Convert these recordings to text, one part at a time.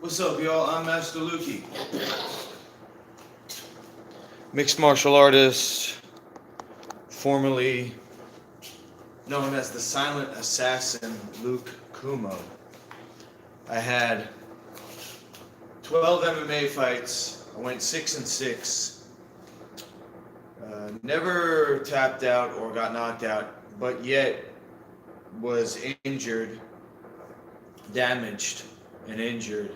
What's up, y'all? I'm Master Lukey, mixed martial artist, formerly known as the Silent Assassin Luke Kumo. I had 12 MMA fights. I went 6-6. Never tapped out or got knocked out, but yet was injured, damaged, and injured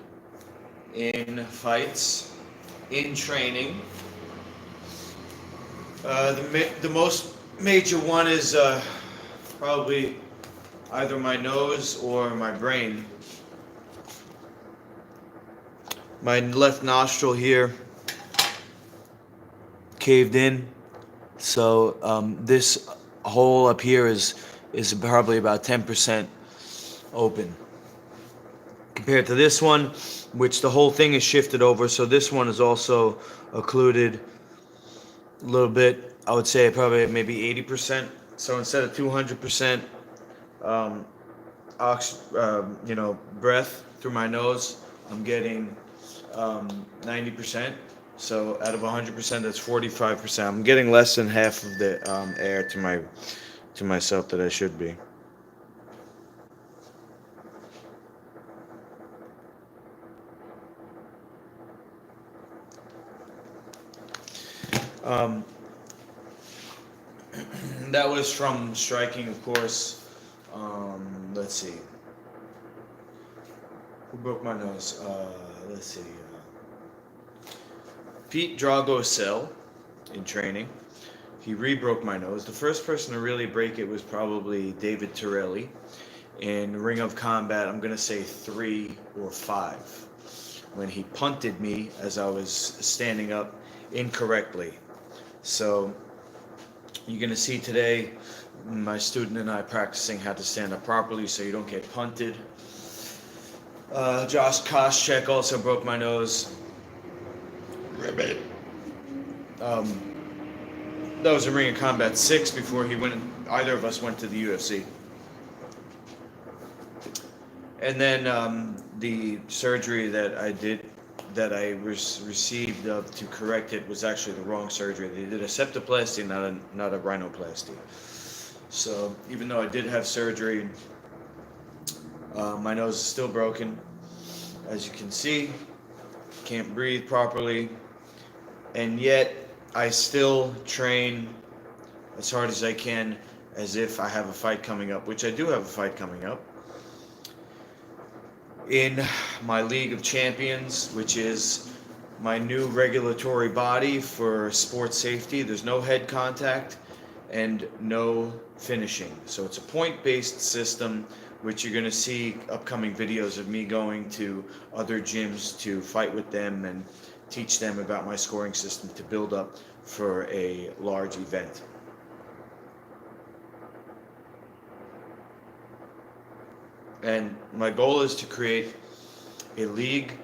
in fights, in training. The most major one is probably either my nose or my brain. My left nostril here caved in, so this hole up here is probably about 10% open compared to this one, which the whole thing is shifted over. So this one is also occluded a little bit. I would say probably maybe 80%. So instead of 200% breath through my nose, I'm getting 90%. So out of 100%, that's 45%. I'm getting less than half of the air to myself that I should be. That was from striking, of course. Let's see. Who broke my nose? Let's see. Pete Drago in training. He re-broke my nose. The first person to really break it was probably David Torelli. In Ring of Combat, I'm going to say 3 or 5. When he punted me as I was standing up incorrectly. So you're going to see today my student and I practicing how to stand up properly so you don't get punted. Josh Koscheck also broke my nose. Ribbit. That was a Ring of Combat 6 before either of us went to the UFC. And then the surgery that I received to correct it was actually the wrong surgery. They did a septoplasty, not a rhinoplasty. So even though I did have surgery, my nose is still broken. As you can see, can't breathe properly, and yet I still train as hard as I can as if I have a fight coming up, which I do have a fight coming up. In my League of Champions, which is my new regulatory body for sports safety. There's no head contact and no finishing. So it's a point-based system, which you're going to see upcoming videos of me going to other gyms to fight with them and teach them about my scoring system to build up for a large event. And my goal is to create a league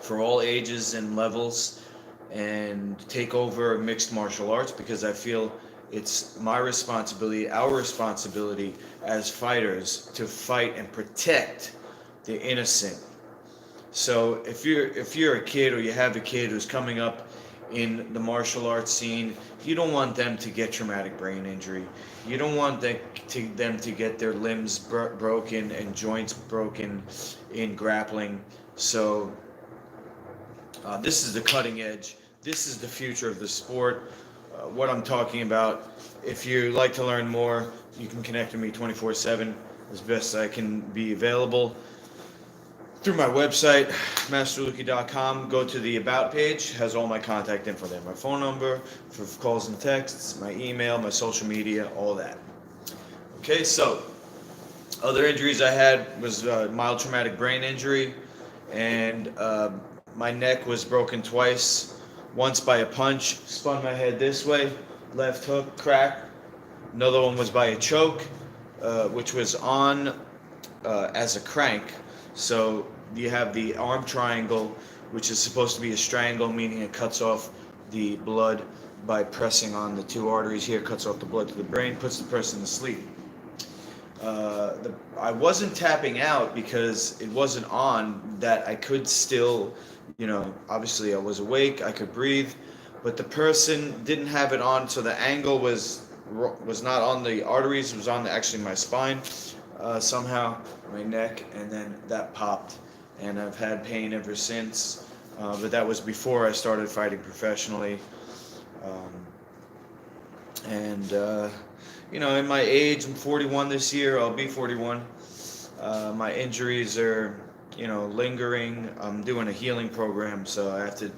for all ages and levels and take over mixed martial arts, because I feel it's my responsibility, our responsibility as fighters to fight and protect the innocent. So if you're a kid or you have a kid who's coming up in the martial arts scene, you don't want them to get traumatic brain injury. You don't want them to get their limbs broken and joints broken in grappling. So this is the cutting edge. This is the future of the sport. What I'm talking about. If you'd like to learn more, you can connect with me 24/7 as best I can be available. Through my website, masterlukey.com, go to the About page, has all my contact info there. My phone number for calls and texts, my email, my social media, all that. Okay, so other injuries I had was mild traumatic brain injury, and my neck was broken twice. Once by a punch, spun my head this way, left hook, crack. Another one was by a choke, which was on as a crank. So you have the arm triangle, which is supposed to be a strangle, meaning it cuts off the blood by pressing on the two arteries here, cuts off the blood to the brain, puts the person to sleep. I wasn't tapping out because it wasn't on, that I could still, obviously I was awake, I could breathe, but the person didn't have it on, so the angle was not on the arteries, it was on actually my spine, somehow, my neck, and then that popped, and I've had pain ever since. But that was before I started fighting professionally. Um, and in my age, I'm 41 this year. I'll be 41. My injuries are, lingering. I'm doing a healing program, so I have to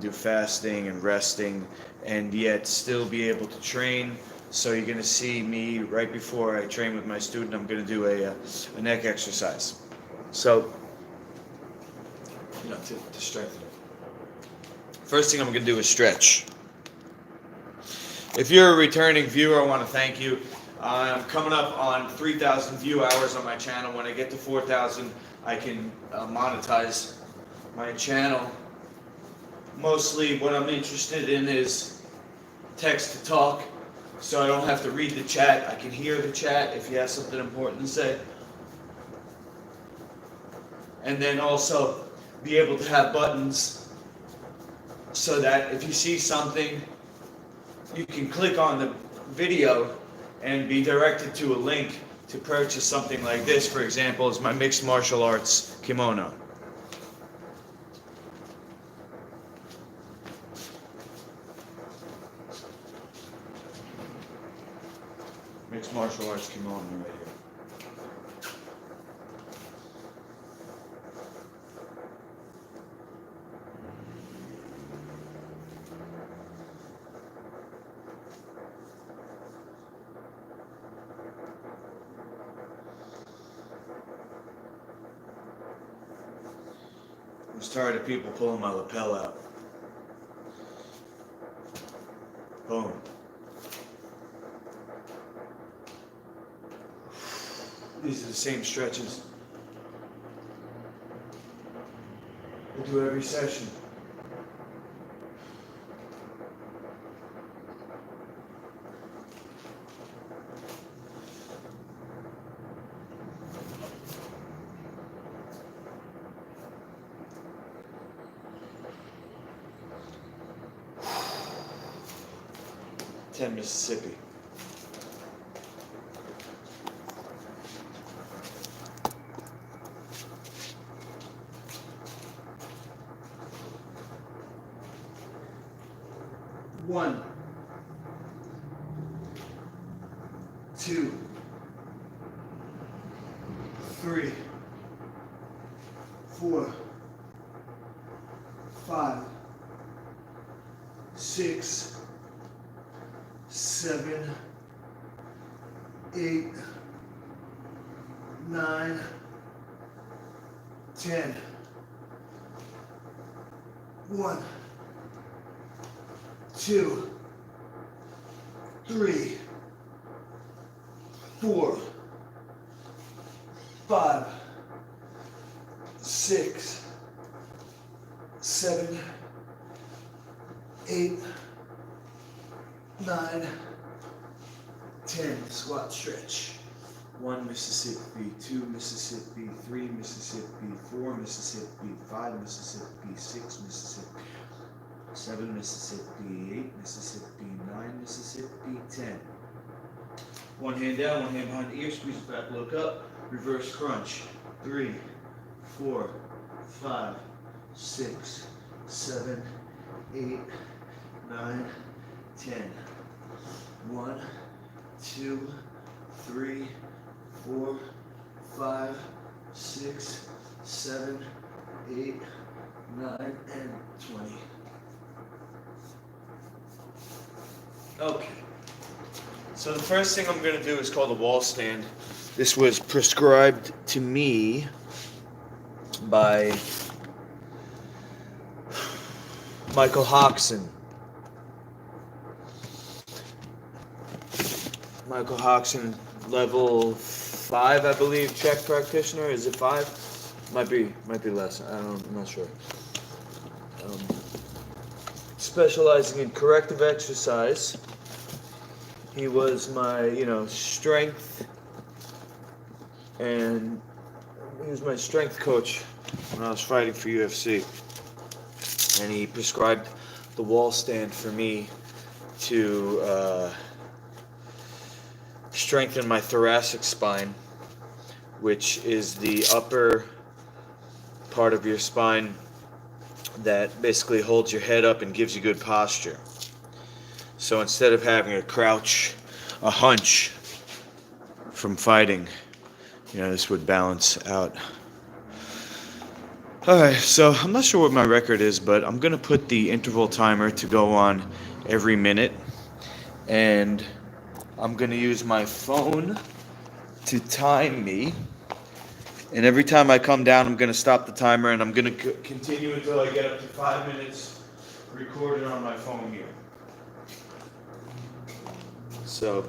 do fasting and resting, and yet still be able to train. So you're going to see me right before I train with my student. I'm going to do a neck exercise. So, to strengthen it. First thing I'm going to do is stretch. If you're a returning viewer, I want to thank you. I'm coming up on 3,000 view hours on my channel. When I get to 4,000, I can monetize my channel. Mostly what I'm interested in is text to talk, so I don't have to read the chat. I can hear the chat if you have something important to say. And then also be able to have buttons so that if you see something, you can click on the video and be directed to a link to purchase something like this, for example, is my mixed martial arts kimono. Mixed martial arts kimono right here. I was tired of people pulling my lapel out. Boom. These are the same stretches I do every session. Mississippi. One, two, three, 4, 5, 6, 7, 8, 9, 10. 1, 2, 3, 4, 5, 6, 7, 8, 9, 10. Squat stretch. 1 Mississippi, 2 Mississippi, 3 Mississippi, 4 Mississippi, 5 Mississippi, 6 Mississippi, 7 Mississippi, 8 Mississippi, 9 Mississippi, 10. One hand down, one hand behind the ear, squeeze it back, look up, reverse crunch. 3, 4, 5, 6, 7, 8, 9, 10. 1, 2, 3, 4, 5, 6, 7, 8, 9, and 20. Okay. So the first thing I'm going to do is called a wall stand. This was prescribed to me by Michael Hoxson. Michael Hoxson, level 5, I believe, Czech practitioner. Is it 5? Might be less. I'm not sure. Specializing in corrective exercise. He was my, strength And he was my strength coach when I was fighting for UFC. And he prescribed the wall stand for me to strengthen my thoracic spine, which is the upper part of your spine that basically holds your head up and gives you good posture. So instead of having a crouch, a hunch from fighting, this would balance out. Alright, so I'm not sure what my record is, but I'm going to put the interval timer to go on every minute. And I'm going to use my phone to time me. And every time I come down, I'm going to stop the timer, and I'm going to continue until I get up to 5 minutes recorded on my phone here. So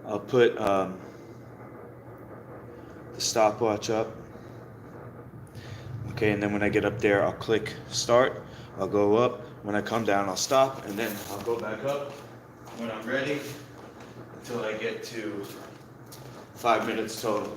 I'll put the stopwatch up. Okay, and then when I get up there, I'll click start. I'll go up. When I come down, I'll stop, and then I'll go back up when I'm ready until I get to 5 minutes total.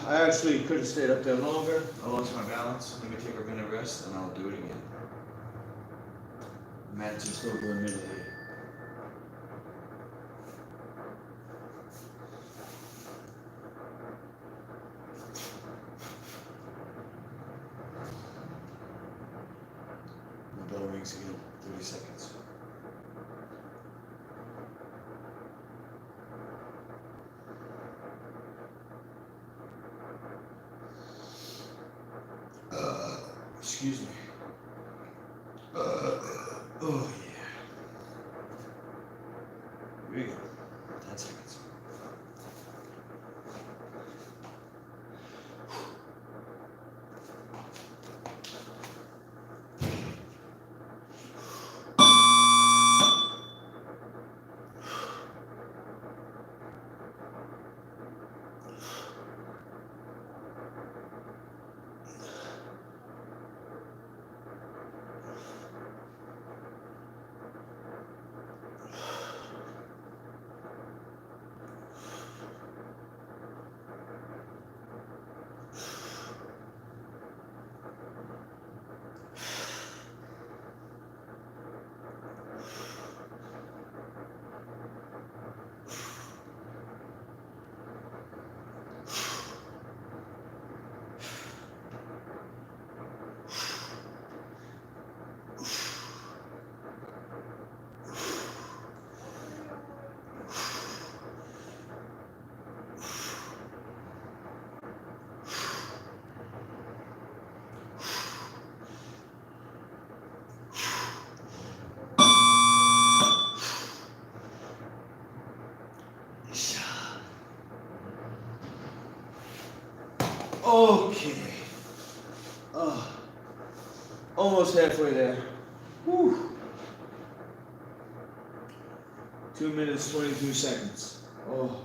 I actually could have stayed up there longer. I lost my balance. Let me take a minute rest and I'll do it again. Imagine still doing a minute here. My bell rings again. 30 seconds. Excuse me. Oh yeah. Here we go. 10 seconds. Okay. Almost halfway there. Whew. 2 minutes, 22 seconds. Oh.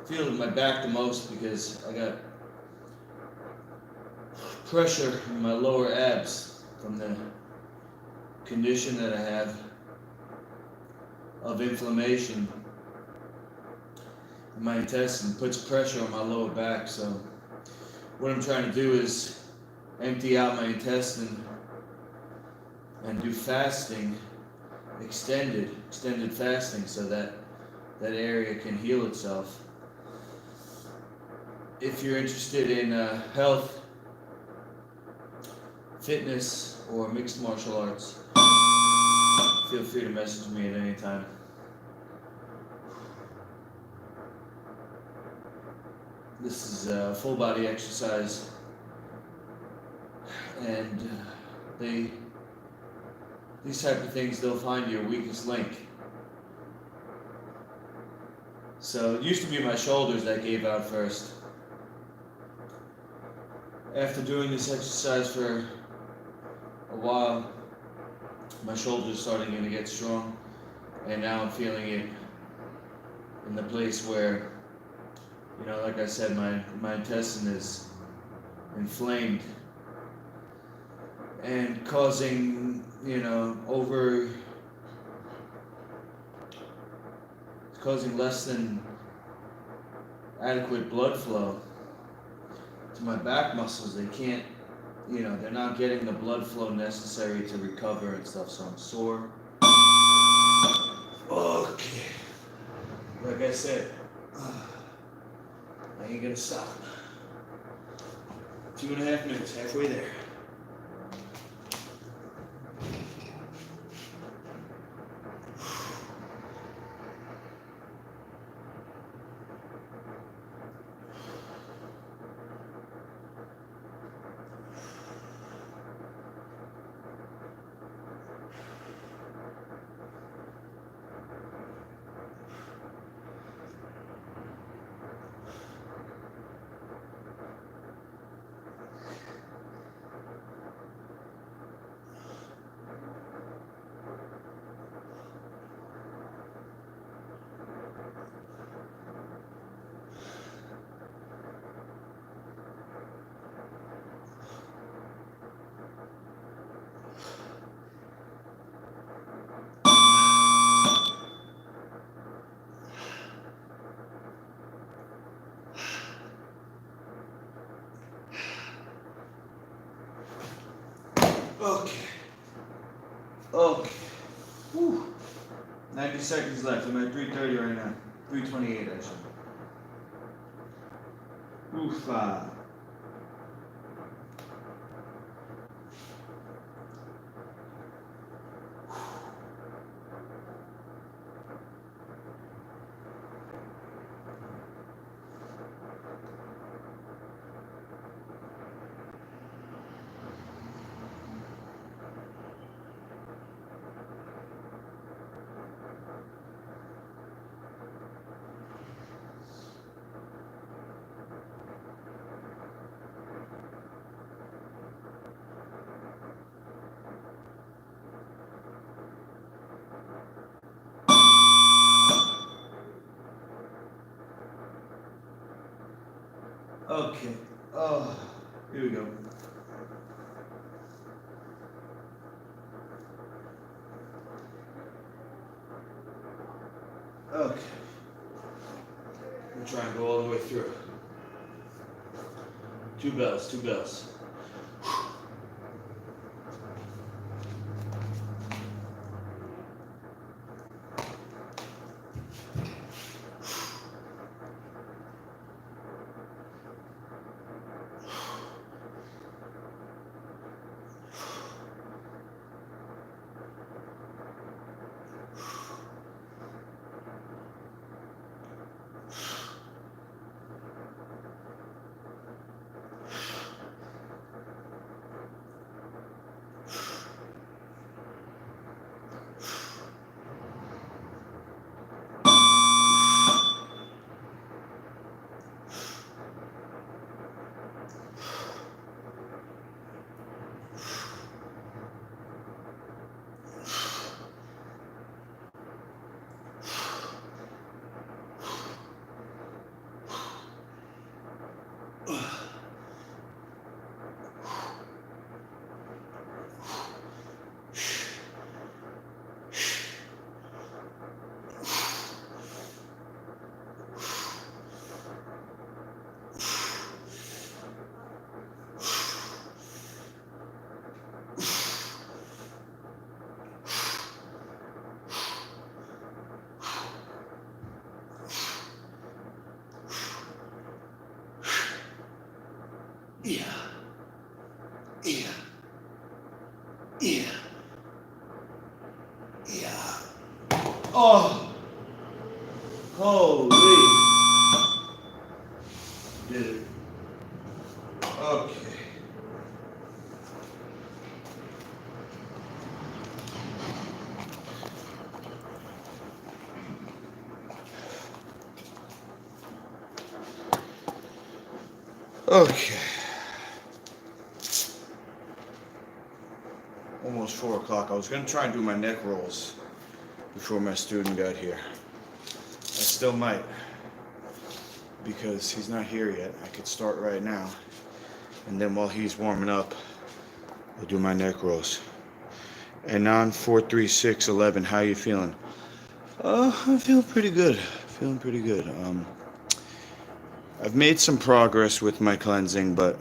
Feeling my back the most because I got pressure in my lower abs from the condition that I have of inflammation in my intestine. Puts pressure on my lower back. So what I'm trying to do is empty out my intestine and do fasting, extended fasting, so that that area can heal itself. If you're interested in health, fitness, or mixed martial arts, feel free to message me at any time. This is a full body exercise, and these type of things, they'll find your weakest link. So it used to be my shoulders that gave out first. After doing this exercise for a while, my shoulders started to get strong, and now I'm feeling it in the place where, you know, like I said, my intestine is inflamed and causing, you know, it's causing less than adequate blood flow to my back muscles. They can't, you know, they're not getting the blood flow necessary to recover and stuff, so I'm sore. Okay. Like I said, I ain't gonna stop. 2.5 minutes, halfway there. Okay. Whew. 90 seconds left. I'm at 3:30 right now. 3:28 actually. Oof. Okay. Oh, here we go. Okay. We'll try and go all the way through. 2 bells, 2 bells. Yeah. Yeah. Yeah. Yeah. Oh. Holy. Did it. Okay. Okay. Almost 4 o'clock. I was going to try and do my neck rolls before my student got here. I still might, because he's not here yet. I could start right now. And then while he's warming up, I'll do my neck rolls. Anon 43611, how you feeling? I'm feeling pretty good. Feeling pretty good. I've made some progress with my cleansing, but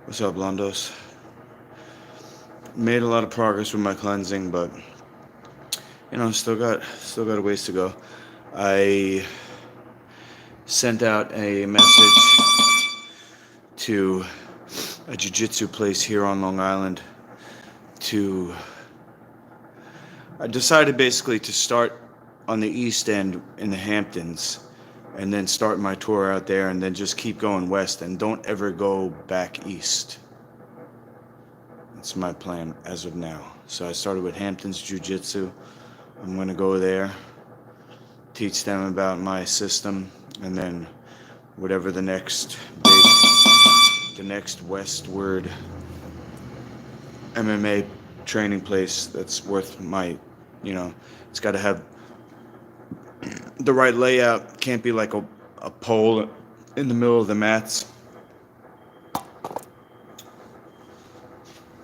what's up, Londos? Made a lot of progress with my cleansing, but still got a ways to go. I sent out a message to a jiu-jitsu place here on Long Island I decided basically to start on the East End in the Hamptons and then start my tour out there and then just keep going west and don't ever go back east. That's my plan as of now. So I started with Hamptons Jiu-Jitsu. I'm going to go there, teach them about my system, and then whatever the next westward MMA training place that's worth my, it's got to have the right layout. Can't be like a pole in the middle of the mats.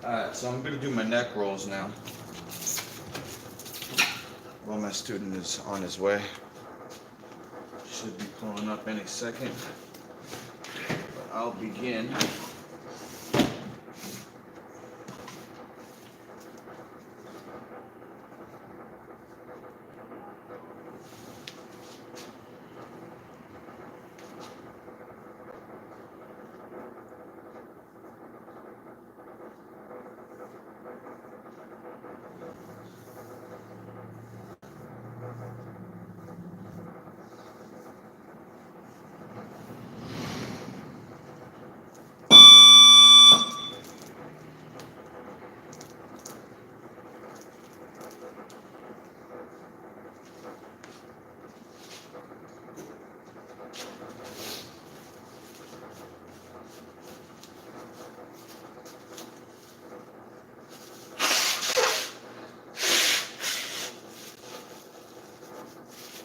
Alright, so I'm going to do my neck rolls now while my student is on his way. Should be pulling up any second. But I'll begin.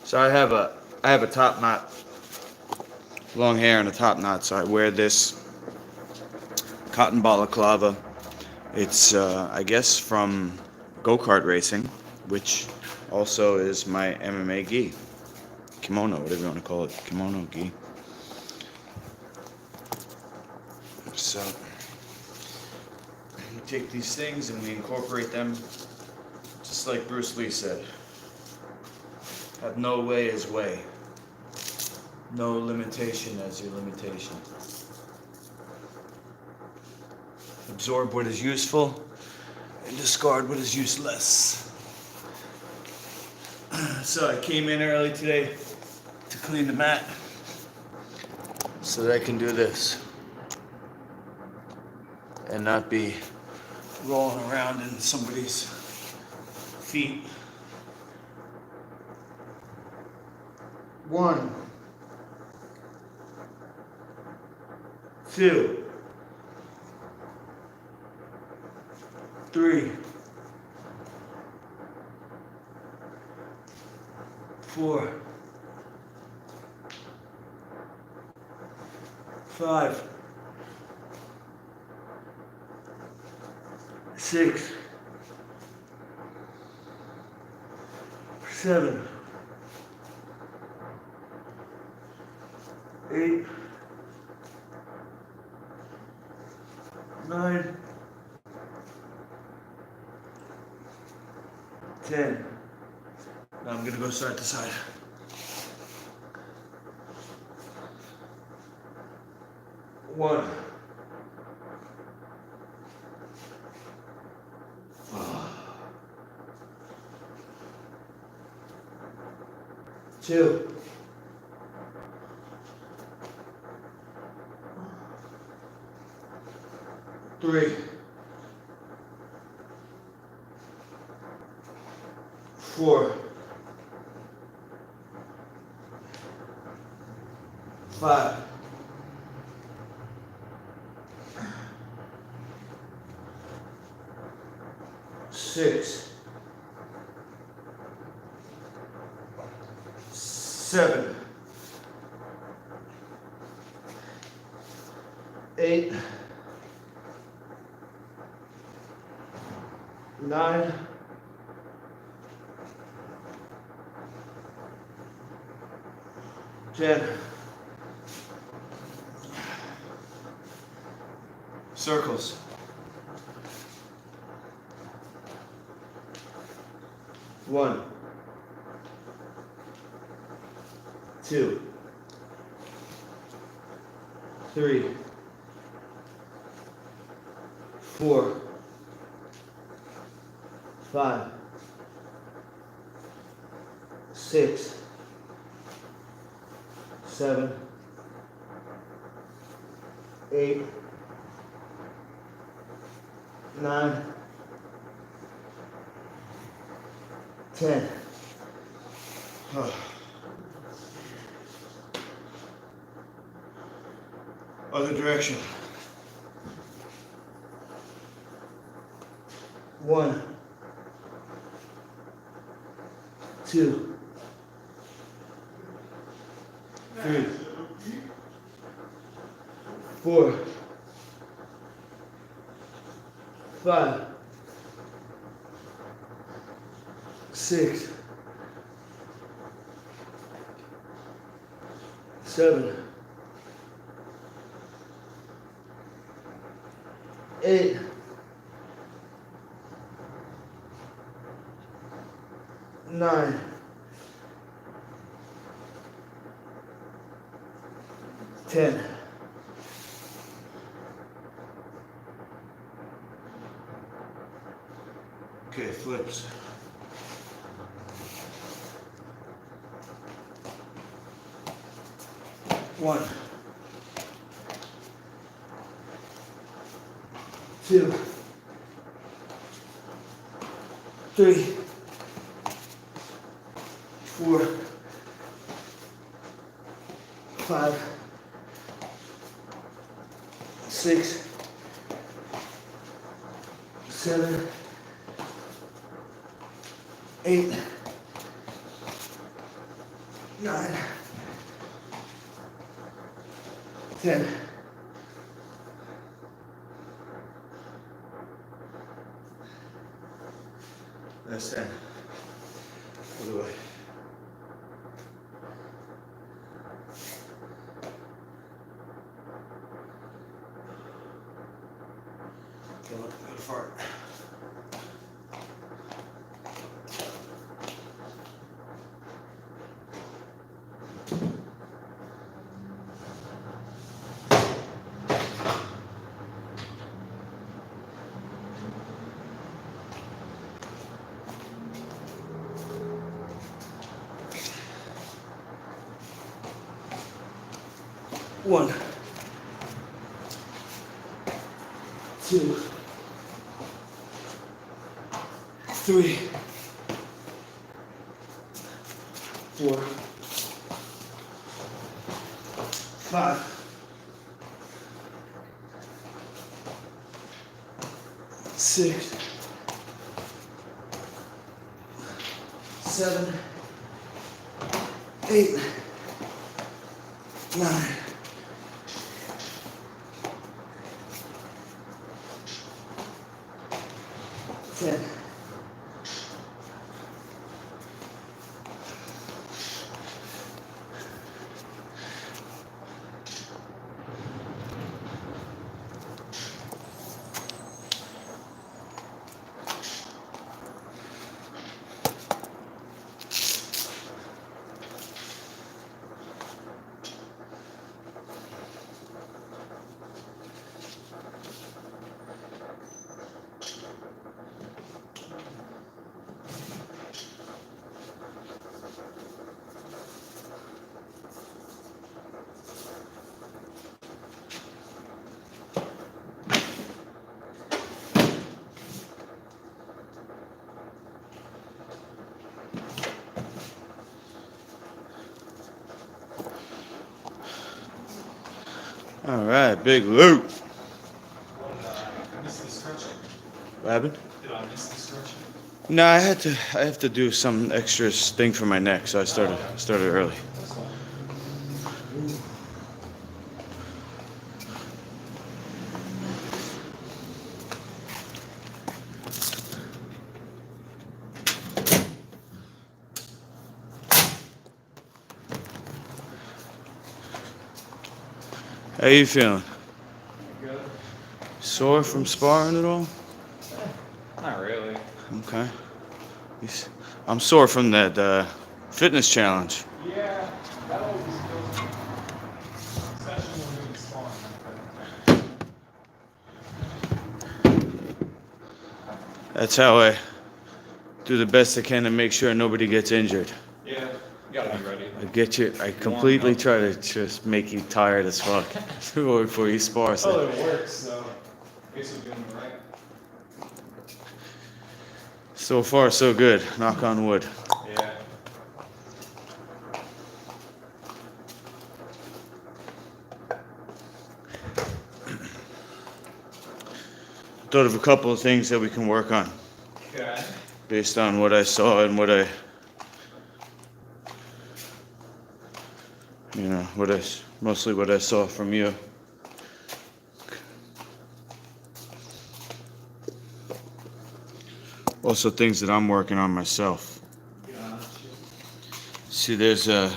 So I have a top knot, long hair and a top knot, so I wear this cotton balaclava. It's I guess from go-kart racing, which also is my MMA gi, kimono, whatever you want to call it, kimono gi. So we take these things and we incorporate them, just like Bruce Lee said. Have no way as way. No limitation as your limitation. Absorb what is useful and discard what is useless. So I came in early today to clean the mat so that I can do this and not be rolling around in somebody's feet. 1, 2, 3, 4, 5, 6, 7, 8, 9, 10. Now I'm gonna go side to side. 1, 2, 3, 4, 5, 6, 7, 8, 9, 10. Circles. 1, 2, 3, 4, 5, 6, 7, 8, 9, 10. Other direction. 1, 2, 3, 4, 5, 6, 7, 8, 9, 10. Okay, flips. One, 2, 3, 4, 5, 6, 7, 8, 9, 10. That's 10. Other way. Go to fart. One, 2, 3, 4, 5, 6, 7, 8, 9, 10. All right, big loop. I missed the stretching. What happened? Did I miss the stretching? No, I have to do some extra thing for my neck, so I started early. That's fine. How you feeling? Good. Sore from sparring at all? Not really. Okay. I'm sore from that fitness challenge. Yeah, that always feels good. Especially when doing sparring. That's how I do the best I can to make sure nobody gets injured. Yeah, you gotta be ready. I get you. I completely try to just make you tired as fuck before you spar. So. Oh, it works, so I guess we're doing it right. So far, so good. Knock on wood. Yeah. Thought of a couple of things that we can work on Okay. based on what I saw and mostly what I saw from you. Also things that I'm working on myself. Gotcha. See, there's a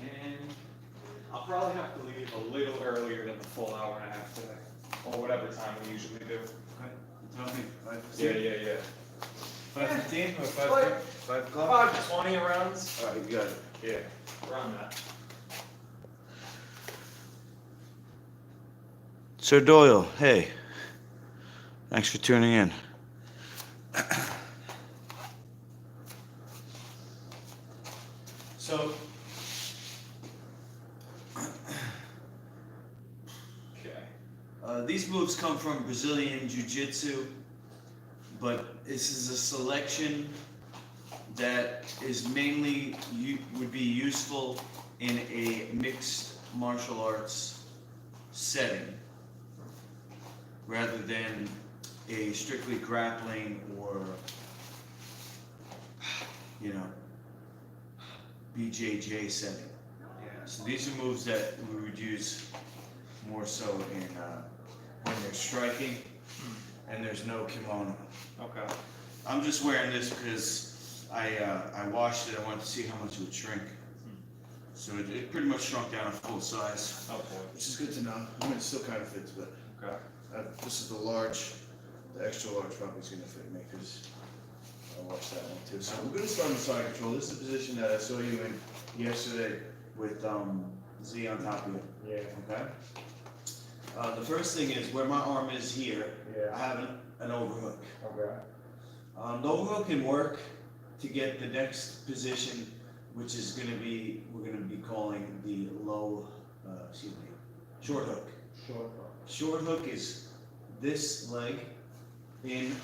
And I'll probably have to leave a little earlier than the full hour and a half today. Or whatever time we usually do. Okay. Tell me. Yeah. 5:15 or 5 o'clock? 5:20 around. All right, you got it. Yeah, around that. Sir Doyle, hey. Thanks for tuning in. So, Okay. these moves come from Brazilian Jiu-Jitsu, but this is a selection that is mainly would be useful in a mixed martial arts setting, rather than a strictly grappling or, BJJ setting. Yeah. So these are moves that we would use more so in when they're striking and there's no kimono. Okay. I'm just wearing this because I washed it. I wanted to see how much it would shrink. So it pretty much shrunk down to full size, Oh boy. which is good to know. I mean, it still kind of fits, but Okay. this is the large. The extra large probably is going to fit me because I watched that one too. So we're going to start on side control. This is the position that I saw you in yesterday with Z on top of you. Yeah. Okay. The first thing is where my arm is here. Yeah. I have an overhook. Okay. The overhook can work to get the next position, which is going to be we're going to be calling the short hook. Short. Short hook is this leg in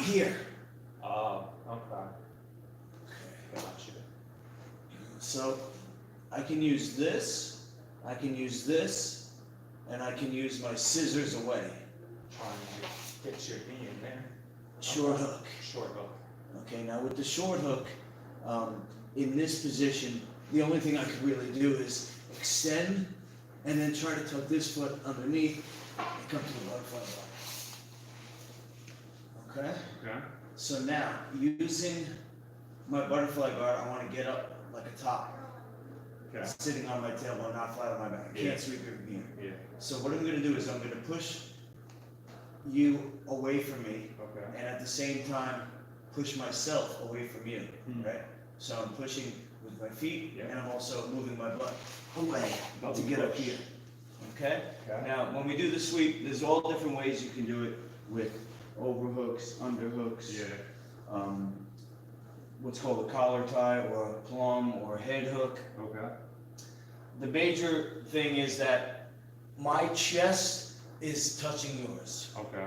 here. Okay. Gotcha. So I can use this, I can use this, and I can use my scissors away. Trying to get your knee in there. Short hook. Short hook. Okay, now with the short hook, in this position, the only thing I could really do is extend and then try to tuck this foot underneath and come to the butterfly bar. Okay? Okay. So now, using my butterfly guard, I want to get up like a top. Okay. Sitting on my tailbone, not flat on my back. I can't sweep it from here. Yeah. So what I'm going to do is I'm going to push you away from me, Okay. and at the same time push myself away from you, right? So I'm pushing with my feet, Yeah. and I'm also moving my butt away to get up here. Okay? Okay. Now, when we do the sweep, there's all different ways you can do it with overhooks, underhooks, Yeah. what's called a collar tie, or a plum, or a head hook. Okay. The major thing is that my chest is touching yours. Okay.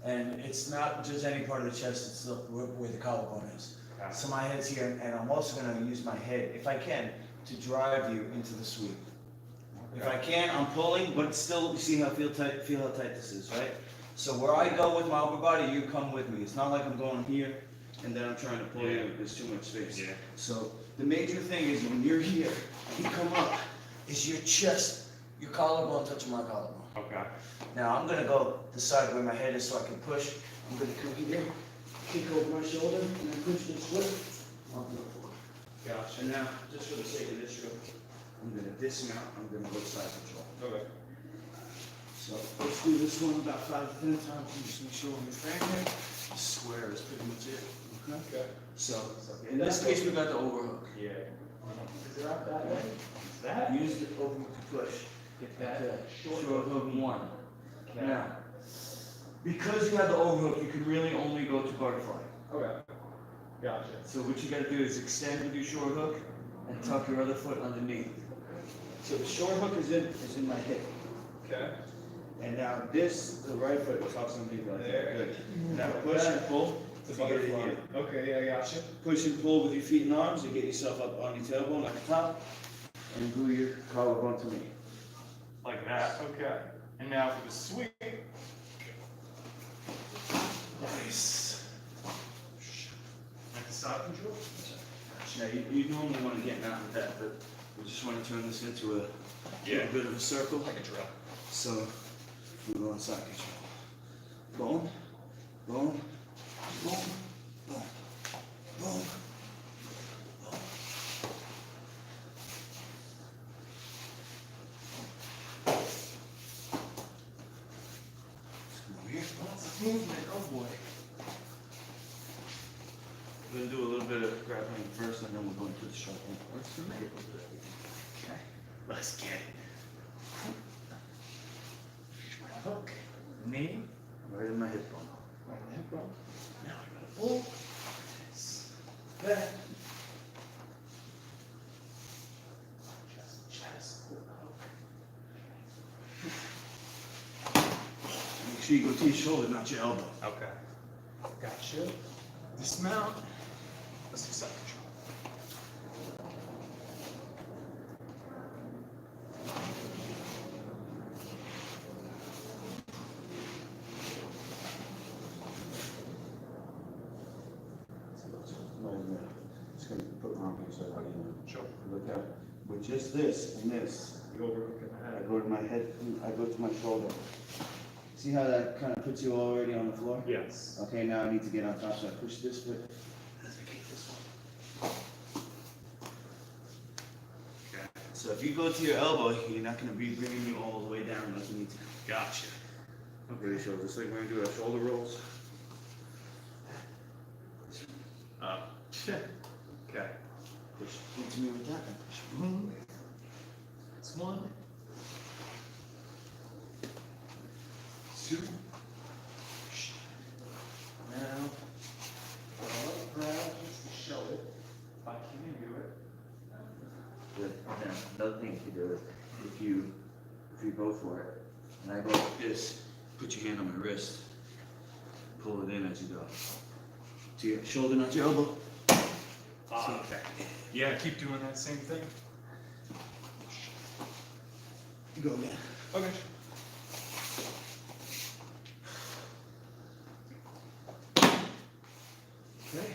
And it's not just any part of the chest, it's where the collarbone is. Okay. So my head's here, and I'm also going to use my head, if I can, to drive you into the sweep. If I can, I'm pulling, but still, you see how feel how tight this is, right? So where I go with my upper body, you come with me. It's not like I'm going here, and then I'm trying to pull you. There's too much space. Yeah. So the major thing is when you're here, and you come up, is your chest, your collarbone touching my collarbone. Okay. Now I'm gonna go the side where my head is so I can push. I'm gonna come here, kick over my shoulder, and then push this foot onto the floor. Gotcha. And now, just for the sake of this drill, I'm gonna dismount, I'm gonna go side control. Okay. So let's do this one about 5 to 10 times, and just make sure when you're frame here, the square is pretty much it, okay? Okay. So, in this case, we got the overhook. Yeah. Is it out that way? Is that? Use the overhook to push. Get that Okay. short Short hook one. Okay. Now, because you have the overhook, you can really only go to butterfly. Okay. Gotcha. So what you gotta do is extend with your short hook and tuck your other foot underneath. So the short hook is in my hip. Okay. And now this, the right foot tucks underneath like There. that. Good. Now push and pull to get it here. Okay, yeah, gotcha. Push and pull with your feet and arms to get yourself up on your tailbone like a top. And glue your collarbone to me. Like that. Okay. And now for the sweep. Nice. Like the side control? Now you normally want to get out with that, but we just want to turn this into a bit of a circle. Like a drill. So we go on side control. Boom, boom, boom, boom, boom, boom. Come here. Lots of movement. Oh boy. We're gonna do a little bit of grappling first, and then we're going to the short one. Let's make it look good. Okay. Let's get it. Hook. Knee. Right in my hip bone. Right in the hip bone. Now I gotta pull. Back. Chest. Make sure you go to your shoulder, not your elbow. Okay. Gotcha. Dismount. Let's do side control. Just gonna put my arms so I can Sure. look at. With just this and this, The overhook in the I head. go to my head, I go to my shoulder. See how that kind of puts you already on the floor? Yes. Okay, now I need to get on top, so I push this foot. As I kick this one. Okay. So if you go to your elbow, you're not gonna be bringing you all the way down like you need to. Gotcha. Okay, so just like when we do our shoulder rolls. Okay. Push into me with that and push. Boom. That's one. Two. Now, Grab just to show it. If I can do it. good. Now, another thing you can do is if you go for it And I go like this, put your hand on my wrist, pull it in as you go. To your shoulder, not your elbow. Okay. Yeah, keep doing that same thing. You go again. Okay. Okay.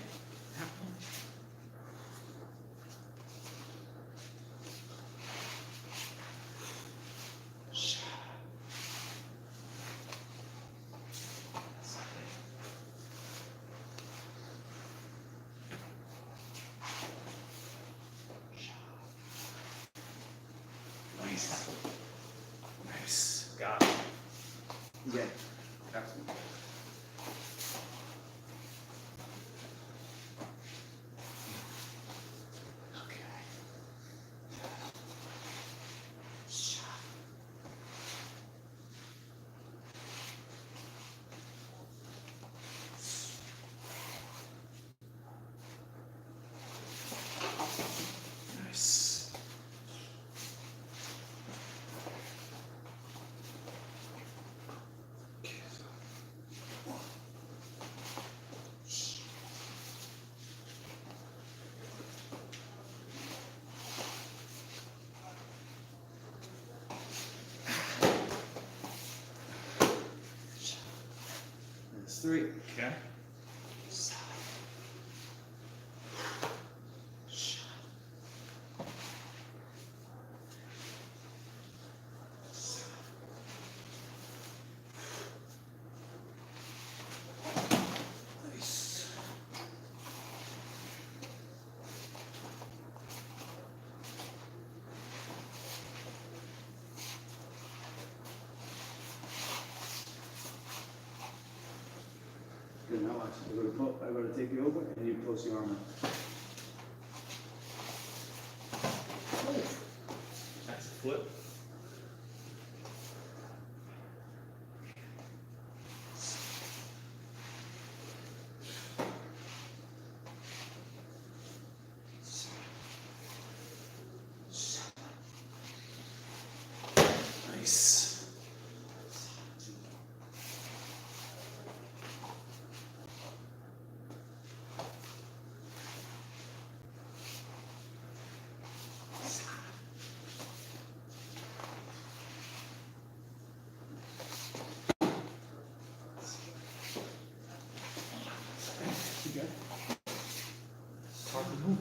Nice. Nice. Got it. Yeah. Nice. That's 3. Okay. Nice. Good, now watch. I'm going to take you over and you post your arm out. That's a flip. Nice. You good? It's hard to move.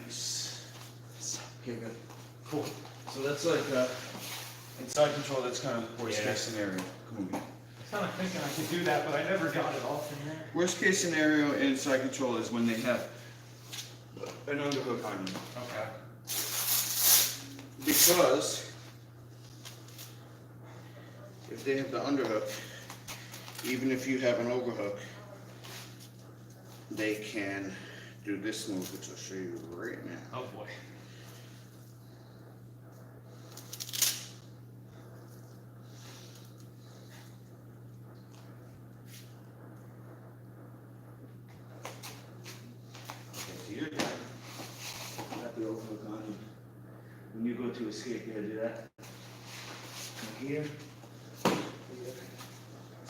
Nice. Okay, good. Cool. So that's like inside control, that's kind of worst Yeah. case scenario. Come on, man. I was kind of thinking I could do that, but I never got it off in there. Worst case scenario in side control is when they have an underhook on you. Okay. Because if they have the underhook, even if you have an overhook, they can do this move, which I'll show you right now. Oh boy. Okay, so you're done. You got the overhook on you. When you go to escape, you gotta do that. Come here.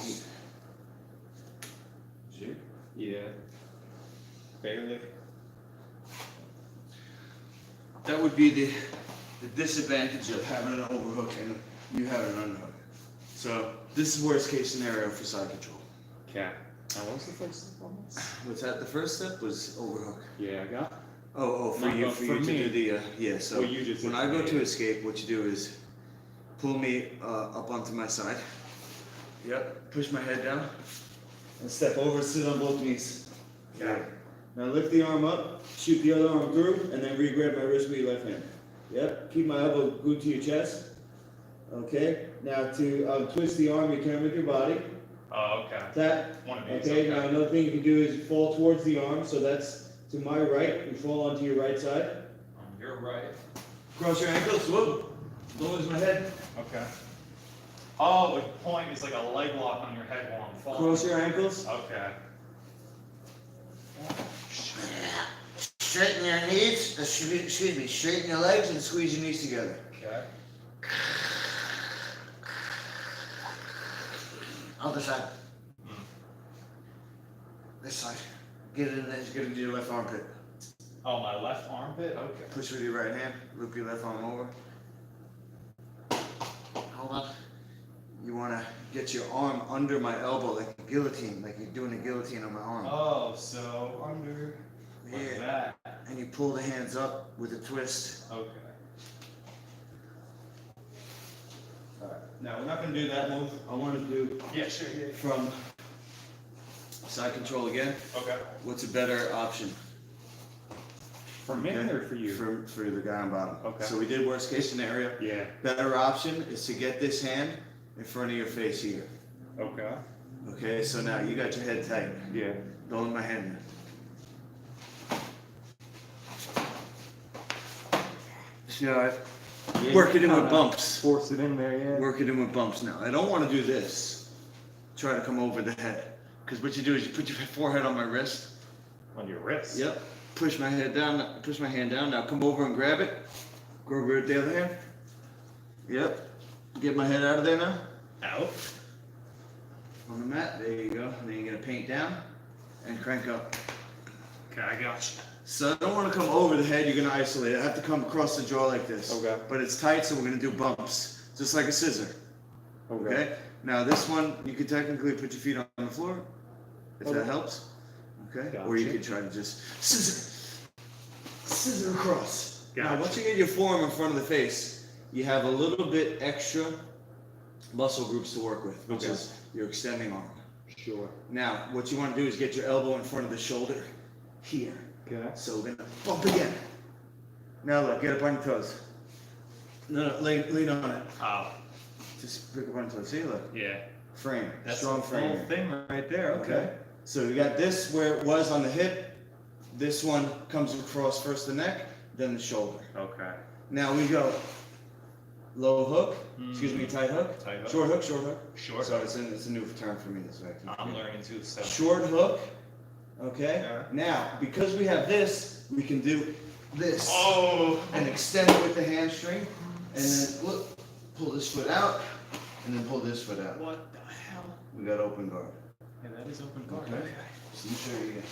Here. See? Yeah. Barely. That would be the disadvantage of having an overhook and you having an underhook. So this is worst case scenario for side control. Okay. Now what's the first step on this? What's that? The first step was overhook. Yeah, I got. For Not you, for for you me. to do the, yeah, so What you just when did I for go me. to escape, what you do is pull me up onto my side. Yep, push my head down and step over, sit on both knees. Okay. Now lift the arm up, shoot the other arm through, and then re-grab my wrist with your left hand. Yep, keep my elbow glued to your chest. Okay, now to twist the arm, you can with your body. Oh, okay. That. One of these. Okay, now another thing you can do is fall towards the arm, so that's to my right, you fall onto your right side. On your right. Cross your ankles, whoop, don't lose my head. Okay. Oh, the point is like a leg lock on your head while I'm falling. Cross your ankles. Okay. Straighten your knees, excuse me, straighten your legs and squeeze your knees together. Okay. Other side. This side. Get it in there, get into your left armpit. Oh, my left armpit? Okay. Push with your right hand, loop your left arm over. Hold on. You want to get your arm under my elbow like a guillotine, like you're doing a guillotine on my arm. Oh, so under. Like that. And you pull the hands up with a twist. Okay. Alright, now we're not going to do that move. I want to do Yeah, sure. Yeah. from side control again. Okay. What's a better option? For me or for you? For the guy on bottom. Okay. So we did worst case scenario. Yeah. Better option is to get this hand in front of your face here. Okay. Okay, so now you got your head tight. Yeah. Don't let my hand in. See how I work it in with bumps. Force it in there, yeah. Work it in with bumps now. I don't want to do this. Try to come over the head. Because what you do is you put your forehead on my wrist. On your wrist? Yep. Push my head down, push my hand down. Now come over and grab it. Go over with the other hand. Yep. Get my head out of there now. Out. On the mat. There you go. And then you're going to paint down and crank up. Okay, I got you. So I don't want to come over the head. You're going to isolate it. I have to come across the jaw like this. Okay. But it's tight, so we're going to do bumps. Just like a scissor. Okay? Now this one, you could technically put your feet on the floor. If that helps. Okay? Gotcha. Or you could try to just scissor across. Gotcha. Now once you get your forearm in front of the face, you have a little bit extra muscle groups to work with, which is your extending arm. Sure. Now, what you want to do is get your elbow in front of the shoulder here. Okay. So we're gonna bump again. Now look, get up on your toes. No, lean on it. Oh. Just pick up on your toes. See, look. Yeah. Frame. That's strong the frame. whole thing right there. Okay. So we got this where it was on the hip. This one comes across first the neck, then the shoulder. Okay. Now we go low hook. Excuse me, tight hook. Tight hook. Short hook. Short hook. Short. So it's a new term for me. This way. I'm learning too, so. Short hook. Okay. Yeah. Now, because we have this, we can do this. Oh. And extend it with the hamstring, and then look, pull this foot out, and then pull this foot out. What the hell? We got open guard. Yeah, that is open guard. Okay. So let me show you again.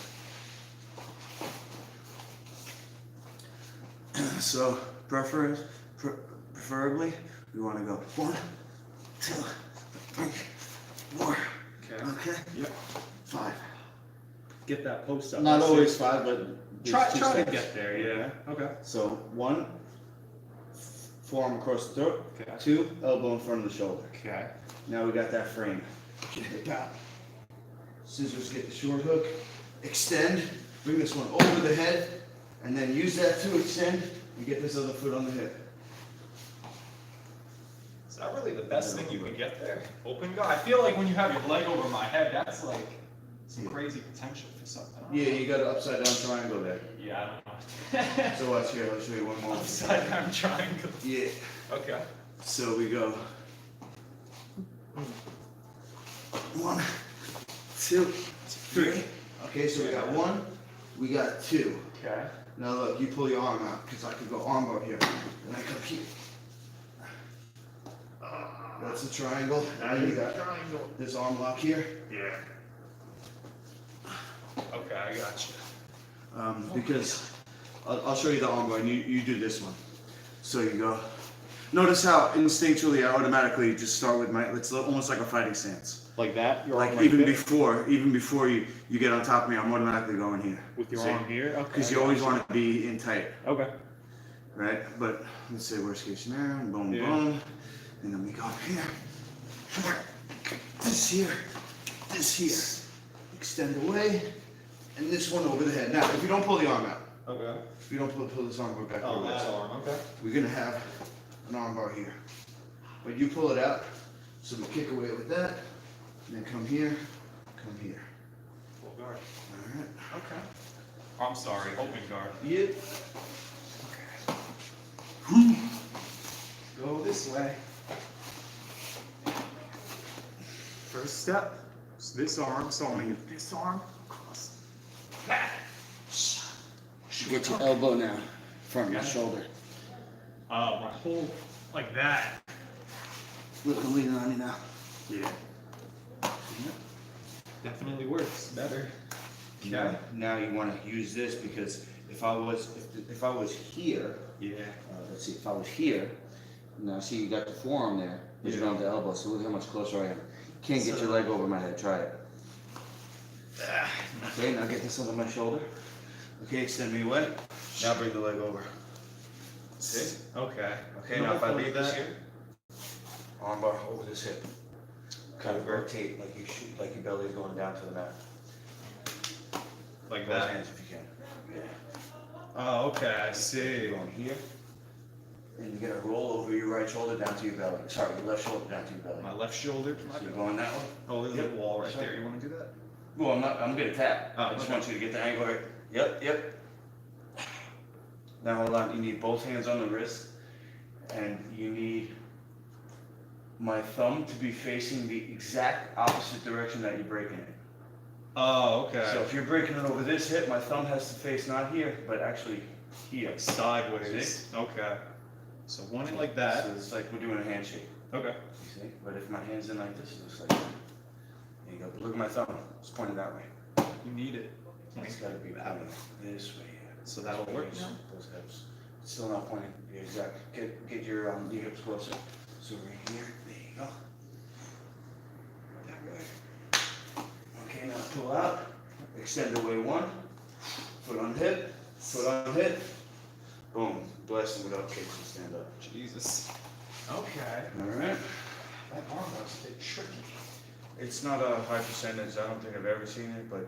So preferably, we want to go 1, 2, 3, 4. Okay. Okay. Yep. 5. Get that post up. Not always 5, but Try there's 2 to steps. get there. Yeah. Okay. So 1, forearm across the throat. Okay. 2, elbow in front of the shoulder. Okay. Now we got that frame. Scissors, get the short hook, extend, bring this one over the head, and then use that to extend and get this other foot on the hip. Is that really the best thing you can get there? Open guard. I feel like when you have your leg over my head, that's like some crazy potential for something. Yeah, you got an upside down triangle there. Yeah, I don't know. So watch here, I'll show you one more. Upside down triangle. Yeah. Okay. So we go 1, 2, 3. Okay, so we got 1, we got 2. Okay. Now look, you pull your arm out, because I could go arm bar here, and I come here. That's a triangle. Now And you you got triangle. this arm lock here. Yeah. Okay, I got you. Because I'll show you the arm bar, and you do this one. So you go. Notice how instinctually, I automatically just start with it's almost like a fighting stance. Like that? Your Like arm right even there? before you get on top of me, I'm automatically going here. With your See? arm here? Okay. Because you always want to be in tight, Okay. right? But let's say worst case scenario, boom, Yeah. boom, and then we go here, this here, extend away, and this one over the head. Now, if you don't pull the arm out, Okay. if you don't pull this arm back Oh, over, that arm. Okay. we're gonna have an arm bar here. But you pull it out, so we kick away with that, and then come here. Full guard. All right. Okay. I'm sorry. Open guard. Yeah. Go this way. First step is this arm. So I'm gonna get this arm across. Get your elbow now, from your Okay. shoulder. My whole like that. Look, I'm leaning on you now. Yeah. Definitely works better. Okay. Now you want to use this because if I was here, Yeah. let's see, if I was here, now see you got the forearm there, but you don't have the elbow. So look how much closer I am. Can't get your leg over my head. Try it. Okay, now get this under my shoulder. Okay, extend me away. Now bring the leg over. See? Okay. Okay, now if I leave this here, arm bar over this hip. Kind of rotate like you shoot, like your belly is going down to the mat. Like Both that. hands if you can. Yeah. Oh, okay. I You're see. going here. And you're gonna roll over your right shoulder down to your belly. Sorry, your left shoulder down to your belly. My left shoulder. So you're going that way? Oh, there's Yep. a wall right Sorry. there. You want to do that? Well, I'm gonna tap. Oh, I just okay. want you to get the angle right. Yep. Now hold on, you need both hands on the wrist, and you need my thumb to be facing the exact opposite direction that you're breaking it. Oh, okay. So if you're breaking it over this hip, my thumb has to face not here, but actually here. Like sideways. Okay. So one in like that. So it's like we're doing a handshake, Okay. you see? But if my hand's in like this, it looks like that. There you go. But look at my thumb. It's pointed that way. You need it. It's gotta be that pointing way. this way, yeah. So that'll work now? Those hips. It's still not pointing. Yeah, exactly. Get your hips closer. So right here. There you go. That way. Okay, now pull out. Extend away one. Foot on hip. Foot on hip. Boom. Blast them without kicks and stand up. Jesus. Okay. All right. That arm was a bit tricky. It's not a high percentage. I don't think I've ever seen it, but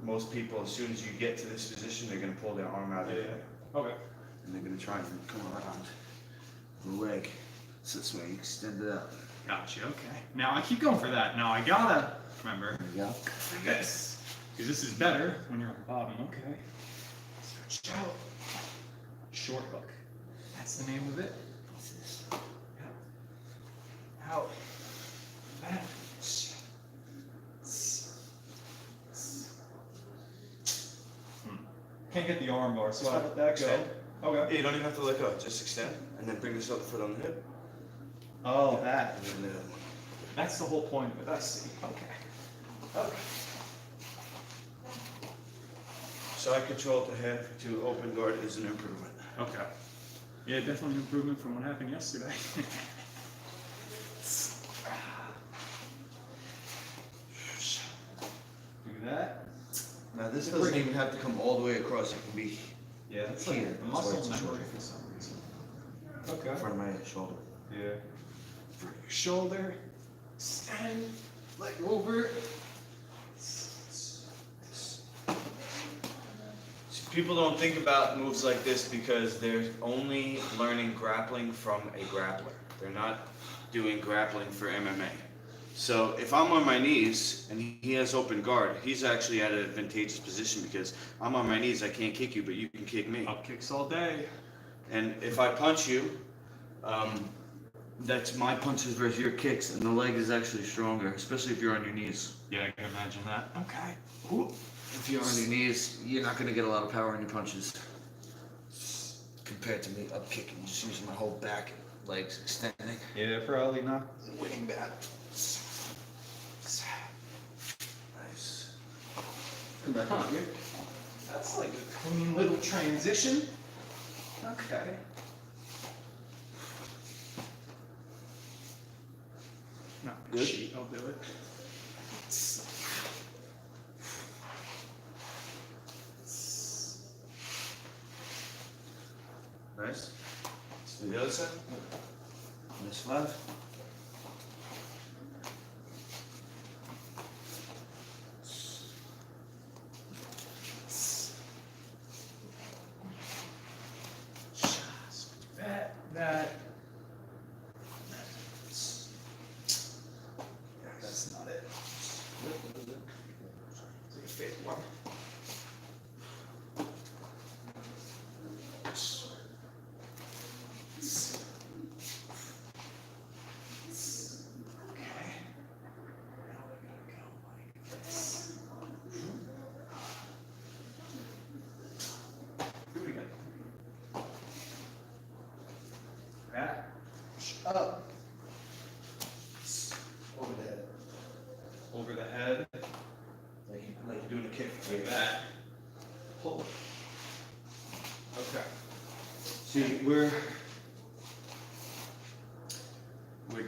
most people, as soon as you get to this position, they're gonna pull their arm out of Yeah. it, Okay. and they're gonna try and come around the leg. So this way, you extend it out. Gotcha. Okay. Now I keep going for that. Now I gotta remember There you go. this. Because this is better when you're on the bottom. Okay. Stretch out. Short hook. That's the name of it. What's this? Out. Back. Can't get the arm bar, so I let that go. Extend. Okay. Yeah, you don't even have to let go. Just extend, and then bring this other foot on the hip, Oh, that. and then the other one. That's the whole point of it. I see. Okay. Okay. Side control to head to open guard is an improvement. Okay. Yeah, definitely an improvement from what happened yesterday. Do that. Now this doesn't even have to come all the way across. It can be Yeah, that's Here, like a that's why muscle it's memory short. for some reason. in Okay. front of my shoulder. Yeah. For your shoulder, stand, leg over. People don't think about moves like this because they're only learning grappling from a grappler. They're not doing grappling for MMA. So if I'm on my knees and he has open guard, he's actually at an advantageous position because I'm on my knees, I can't kick you, but you can kick me. Up kicks all day. And if I punch you, that's my punches versus your kicks, and the leg is actually stronger, especially if you're on your knees. Yeah, I can imagine that. Okay. Ooh. If you're on your knees, you're not gonna get a lot of power in your punches. Compared to me up kicking, just using my whole back and legs extending. Yeah, probably not. Winning back. Nice. Come back on here. That's like a clean little transition. Okay. Not Good. cheat, I'll do it. Nice. Let's do the other side. Nice 5. That's not it. Take a fake one. Okay. Now we're gonna go like this. Do it again. Back. Up. Over the head. Over the head. Like you're doing a kick. Like that. Pull. Okay. See, we're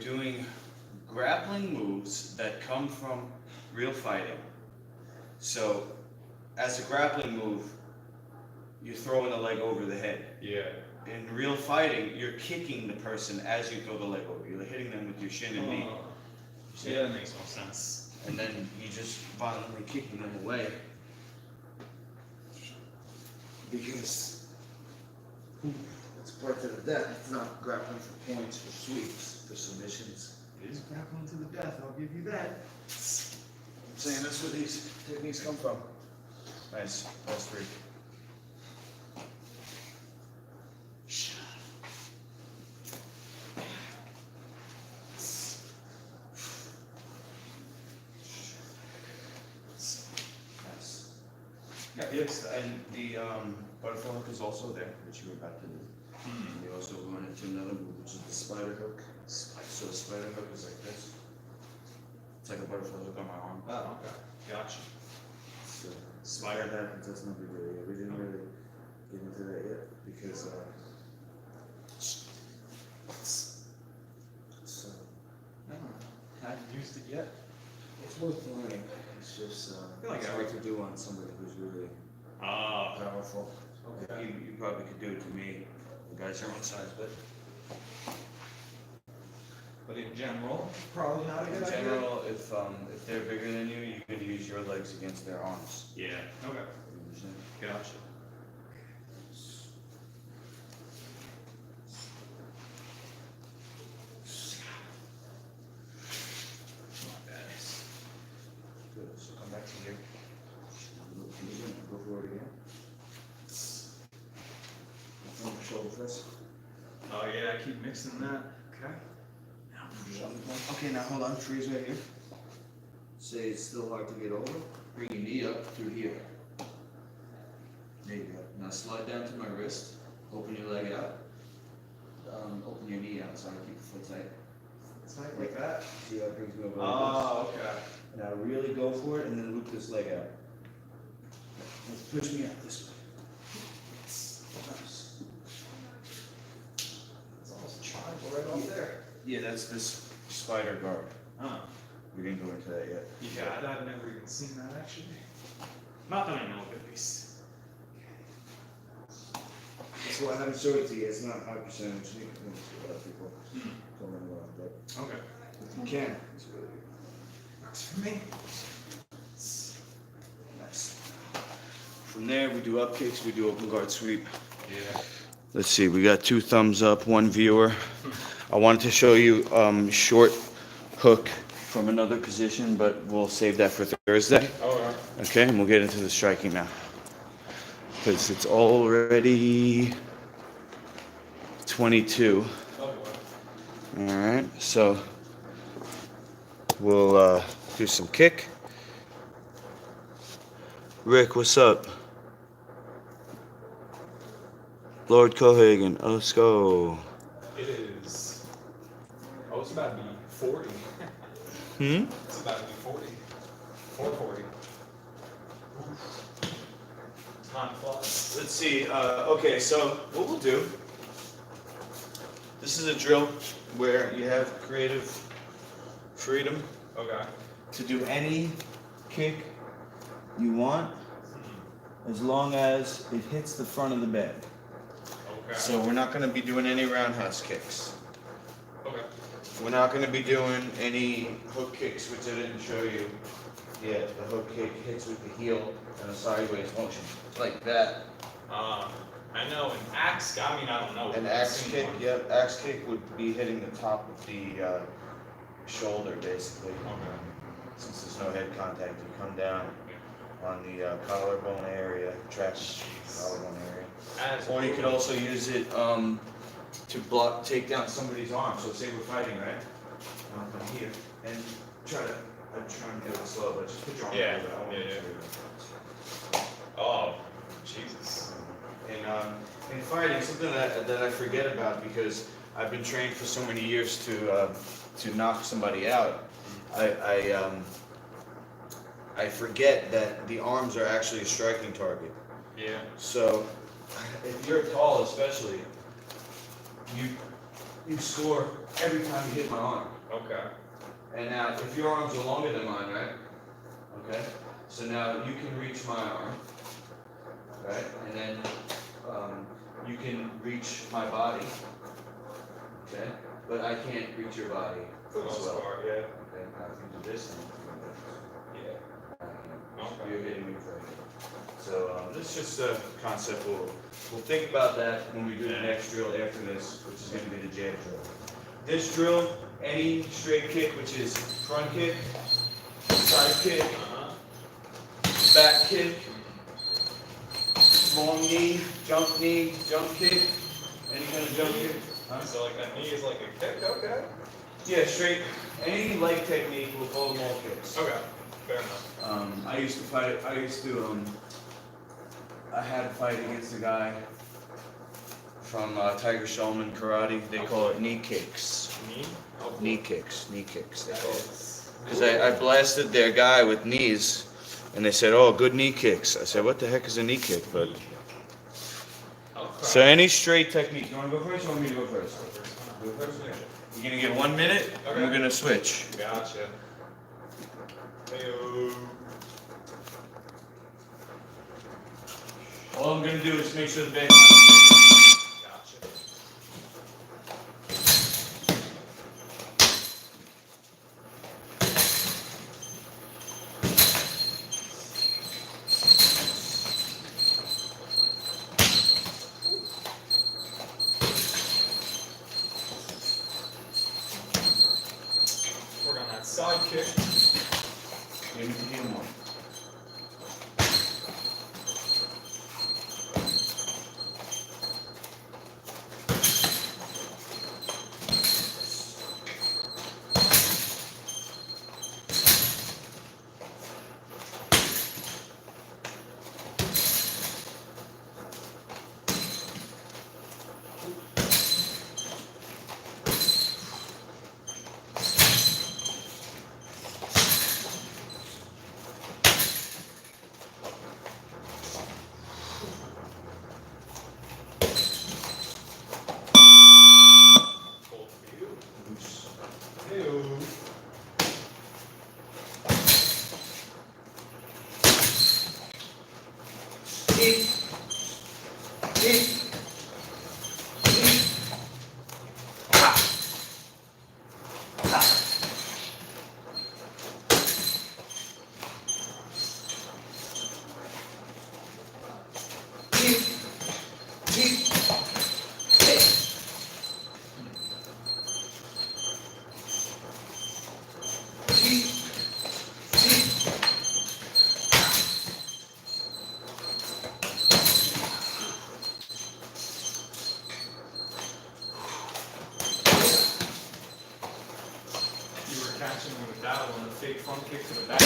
doing grappling moves that come from real fighting. So, as a grappling move, you're throwing a leg over the head. Yeah. In real fighting, you're kicking the person as you throw the leg over. You're hitting them with your shin and knee. Yeah, that makes more sense. And then you just violently kicking them away. Because it's part to the death. It's not grappling for points, for sweeps, for submissions. It is grappling to the death, I'll give you that. I'm saying that's where these techniques come from. Nice. That's 3. Nice. Yeah, yes. And the butterfly hook is also there, which you were about to do. And we also went into another move, which is the spider hook. So the spider hook is like this. It's like a butterfly hook on my arm. Oh, okay. Gotcha. So Spider. that that's not really yet. We didn't really get into that yet because so I haven't used it yet. it's worth learning. It's just feel like it's I hard would- to do on somebody who's really Ah. powerful. Okay. You probably could do it to me. The guy's your own size, but But in general, probably not a in good idea. general, if they're bigger than you, you can use your legs against their arms. Yeah. Okay. You understand? Gotcha. Not bad. Good. So come back to here. Go for it again. From the shoulder press. Oh yeah, I keep mixing that. Okay. Okay, now hold on. Freeze right here. Say it's still hard to get over. Bring your knee up through here. There you go. Now slide down to my wrist. Open your leg out. Open your knee out. Sorry, keep the foot tight. It's not like that. See how it brings me over like Oh, okay. this? Now really go for it and then loop this leg out. Let's push me out this way. Nice. It's almost a triangle right off there. Yeah, that's this spider guard. Oh. We didn't go into that yet. Yeah, I've never even seen that actually. Not that I know of, at least. That's why I haven't showed it to you. It's not high percentage. You can see a lot of people coming around, but Okay. if you can, it's really good. Works for me. Nice. From there, we do up kicks, we do open guard sweep. Yeah. Let's see, we got 2 thumbs up, 1 viewer. I wanted to show you short hook from another position, but we'll save that for Thursday. Alright. Okay, and we'll get into the striking now. Because it's already 22. Oh, wow. All right, so we'll do some kick. Rick, what's up? Lord Cohagen, let's go. It is. Oh, it's about to be 40. It's about to be 40. 440. Time flies. Let's see. Okay, so what we'll do. This is a drill where you have creative freedom Okay. to do any kick you want as long as it hits the front of the bed. Okay. So we're not going to be doing any roundhouse kicks. Okay. We're not going to be doing any hook kicks, which I didn't show you yet. The hook kick hits with the heel and a sideways motion, like that. I know an axe. I mean, I don't know. An axe kick, yep, axe kick would be hitting the top of the shoulder, basically. Okay. Since there's no head contact, you come down on the collarbone area, traps collarbone area. Or you could also use it to take down somebody's arm. So say we're fighting, right? Come here and I'm trying to do it slow, but just put your arm Yeah, over. I won't yeah, do yeah. it. Oh, Jesus. And in fighting, something that I forget about because I've been trained for so many years to knock somebody out. I forget that the arms are actually a striking target. Yeah. So if you're tall, especially, you score every time you hit my arm. Okay. And now, if your arms are longer than mine, right? Okay. So now you can reach my arm, right? And then you can reach my body, okay? But I can't reach your body For the as most well. part, yeah. Okay. Now if you do this, then Yeah. Okay. you're hitting me right here. So this is just a concept. We'll think about that when we do the next drill after this, which is going to be the jab drill. This drill, any straight kick, which is front kick, side kick, back kick, long knee, jump kick, any kind of jump kick. So like that knee is like a kick, okay? Yeah, straight. Any leg technique, we'll call them all kicks. Okay, fair enough. I used to fight. I had a fight against a guy from Tiger Shulman Karate. They call it knee kicks. Knee? Oh, cool. Knee kicks, they That call it. is- Because I blasted their guy with knees, and they said, "Oh, good knee kicks." I said, "What the heck is a knee kick?" But Okay. so any straight technique. You want to go first? Or you want me to go first? Go first. You're gonna get 1 minute. Okay. We're gonna switch. Gotcha. Hey-o. All I'm gonna do is make sure the bed. Gotcha. Work on that side kick. Give me the more. Hold for you. Hey-o. You were catching me with that one, the fake front kick to the back.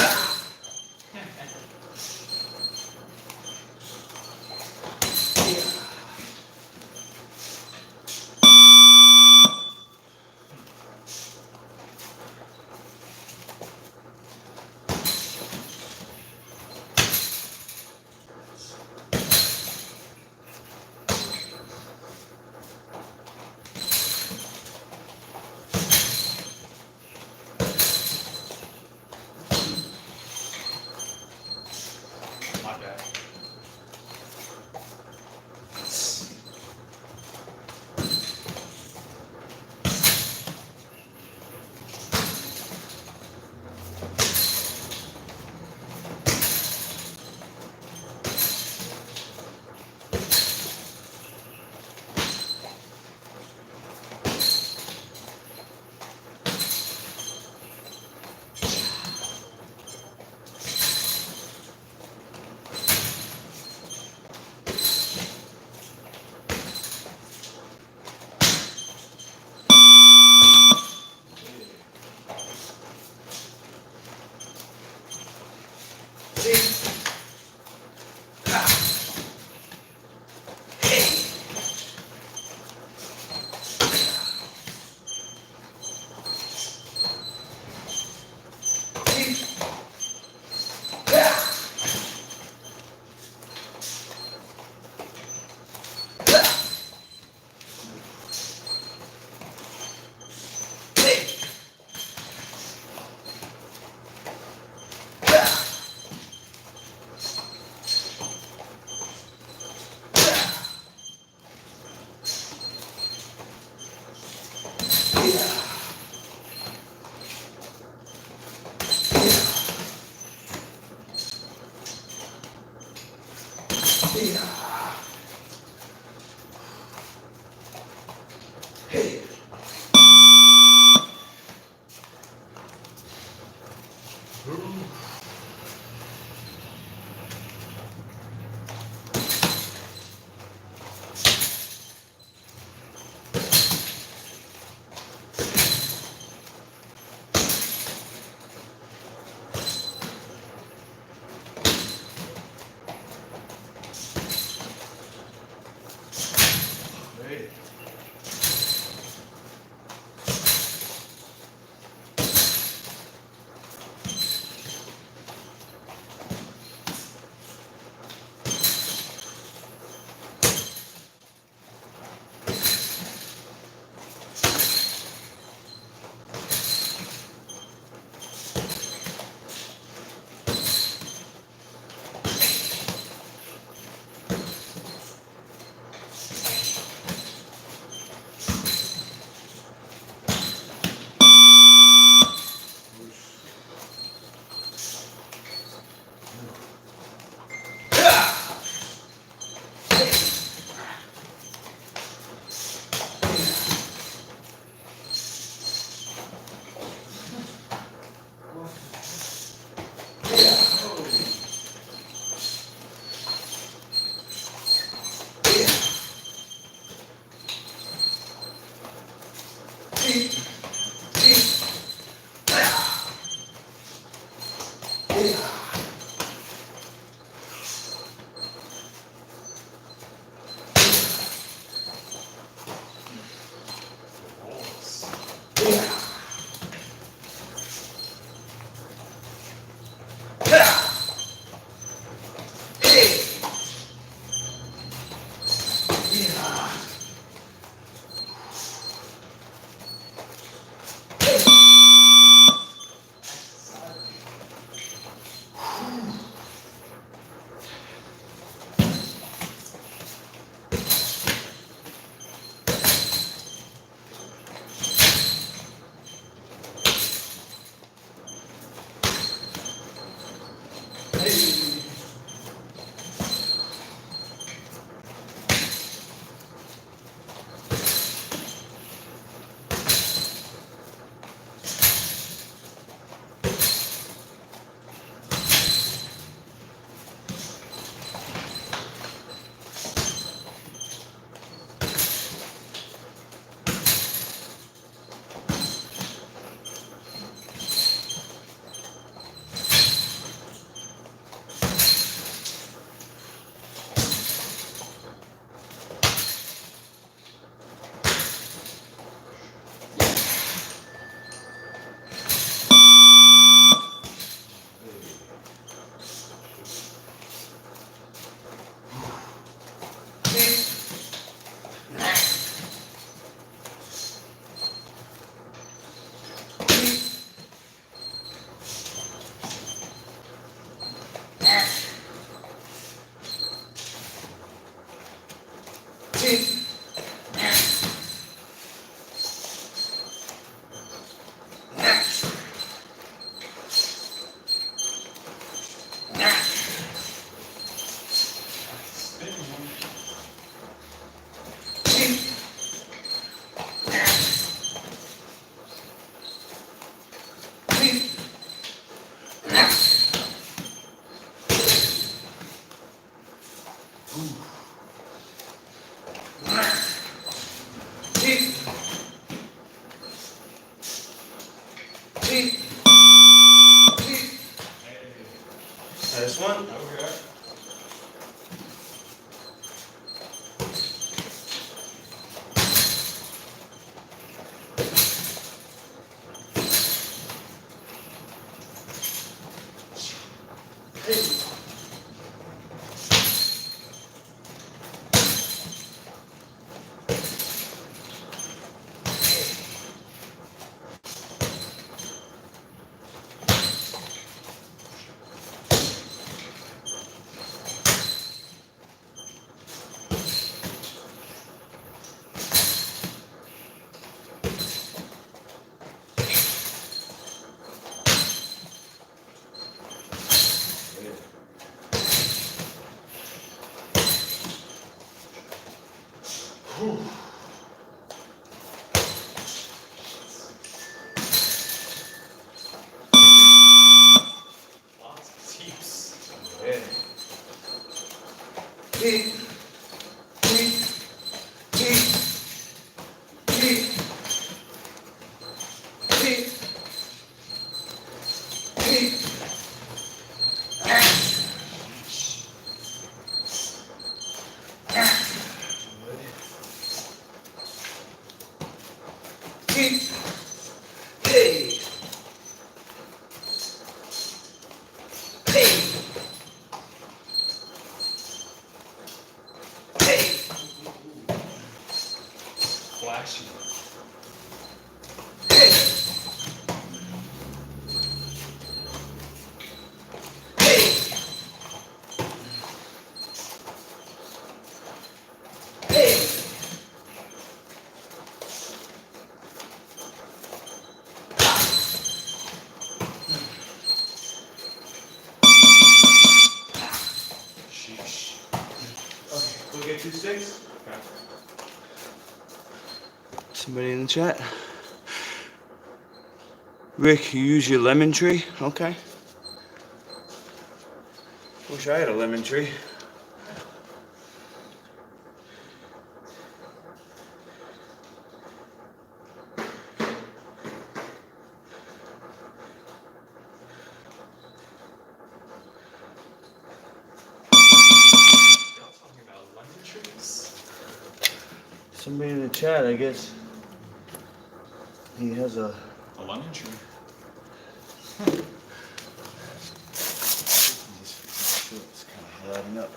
This one? Okay. Lots of teeps. Yeah. Flashy. Sheesh. Okay, go get 2 sticks. Okay. Somebody in the chat. Rick, you use your lemon tree, okay? Wish I had a lemon tree. somebody in the chat, I guess he has a A lemon tree. It's kind of lighting up.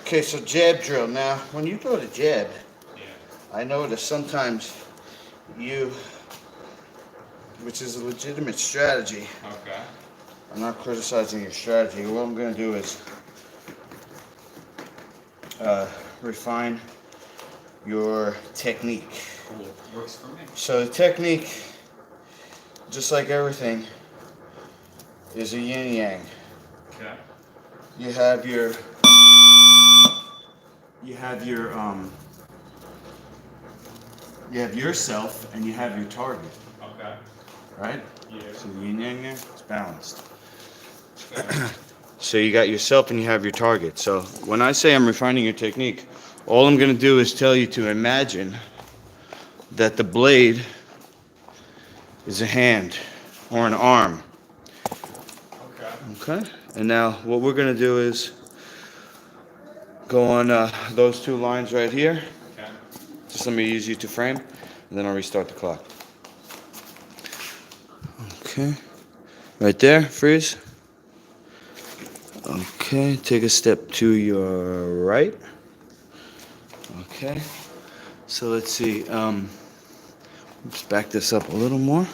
Okay, so jab drill. Now, when you throw the jab, Yeah. I notice sometimes you, which is a legitimate strategy, Okay. I'm not criticizing your strategy. What I'm going to do is refine your technique. Cool. Works for me. So the technique, just like everything, is a yin yang. Okay. You have your you have yourself and you have your target, Okay. right? Yeah. So the yin yang there, it's balanced. Fair. So you got yourself and you have your target. So when I say I'm refining your technique, all I'm going to do is tell you to imagine that the blade is a hand or an arm. Okay. Okay? And now what we're going to do is go on those two lines right here. Okay. Just let me use you to frame, and then I'll restart the clock. Okay. Right there, freeze. Okay, take a step to your right. Okay. So let's see. Let's back this up a little more.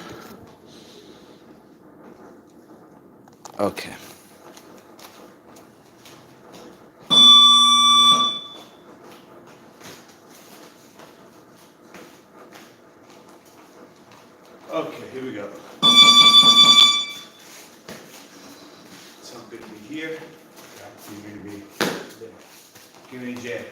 Okay. Okay, here we go. So I'm going to be here. You're going to be there. Give me a jab.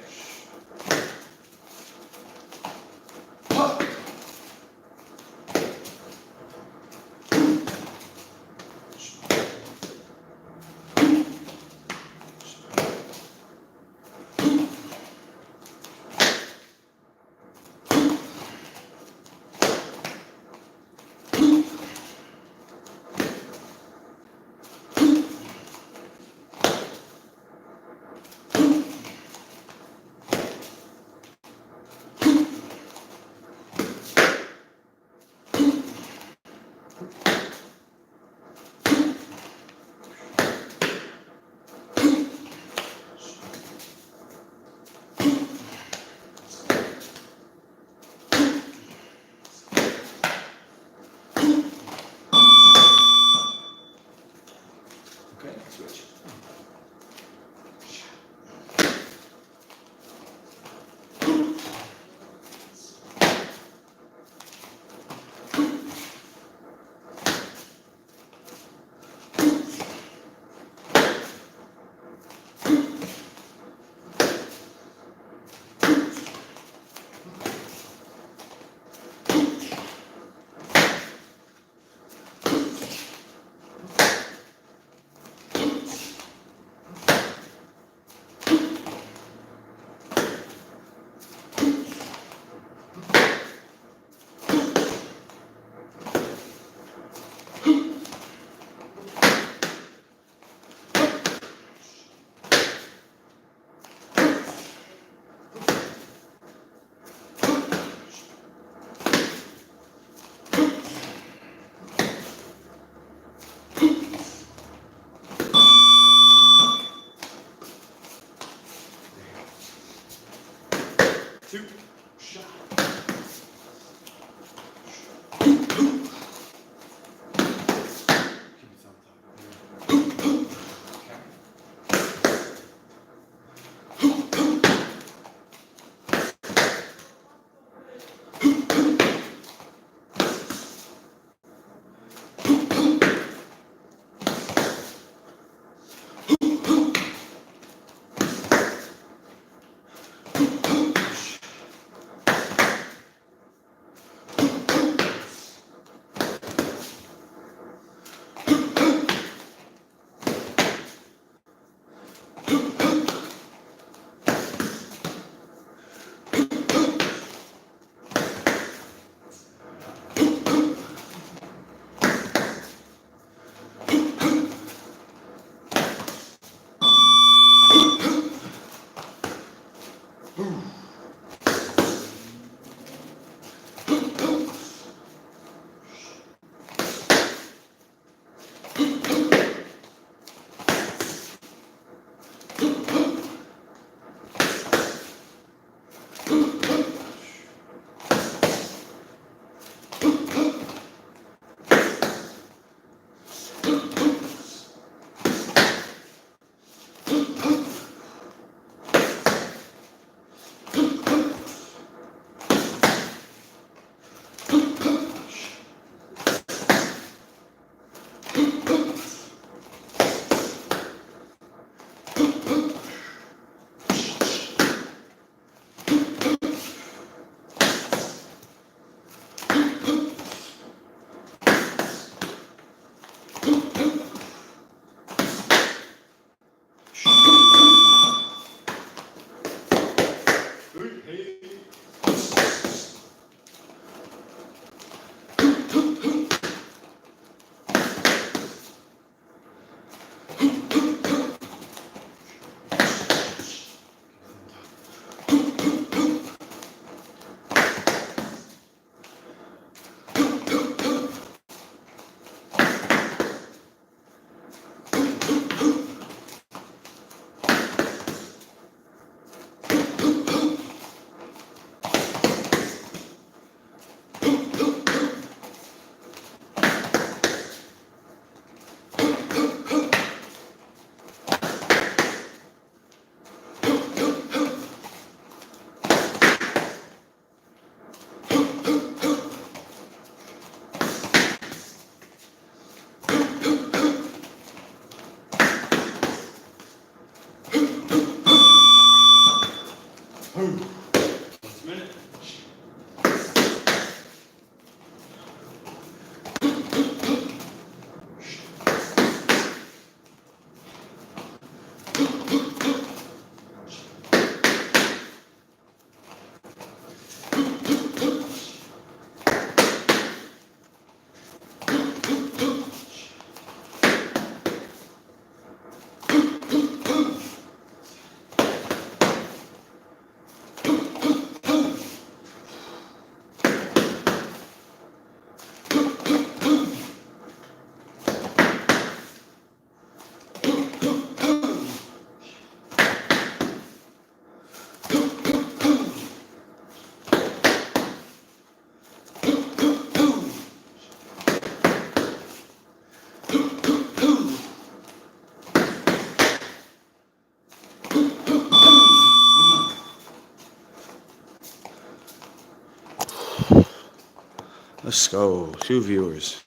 Let's go. 2 viewers.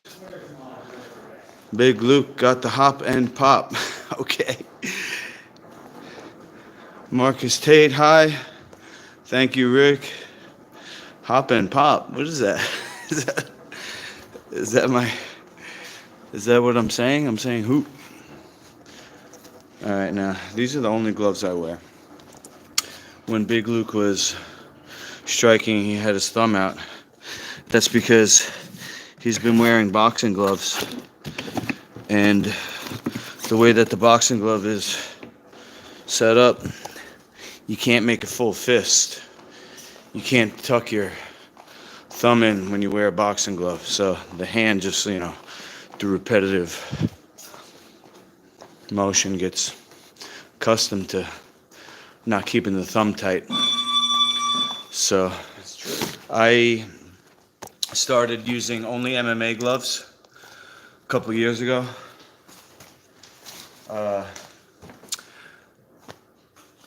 Big Luke got the hop and pop. Okay. Marcus Tate, hi. Thank you, Rick. Hop and pop. What is that? Is that what I'm saying? I'm saying hoop. All right, now these are the only gloves I wear. When Big Luke was striking, he had his thumb out. That's because he's been wearing boxing gloves, and the way that the boxing glove is set up, you can't make a full fist. You can't tuck your thumb in when you wear a boxing glove, so the hand just, through repetitive motion gets accustomed to not keeping the thumb tight. So I started using only MMA gloves a couple years ago.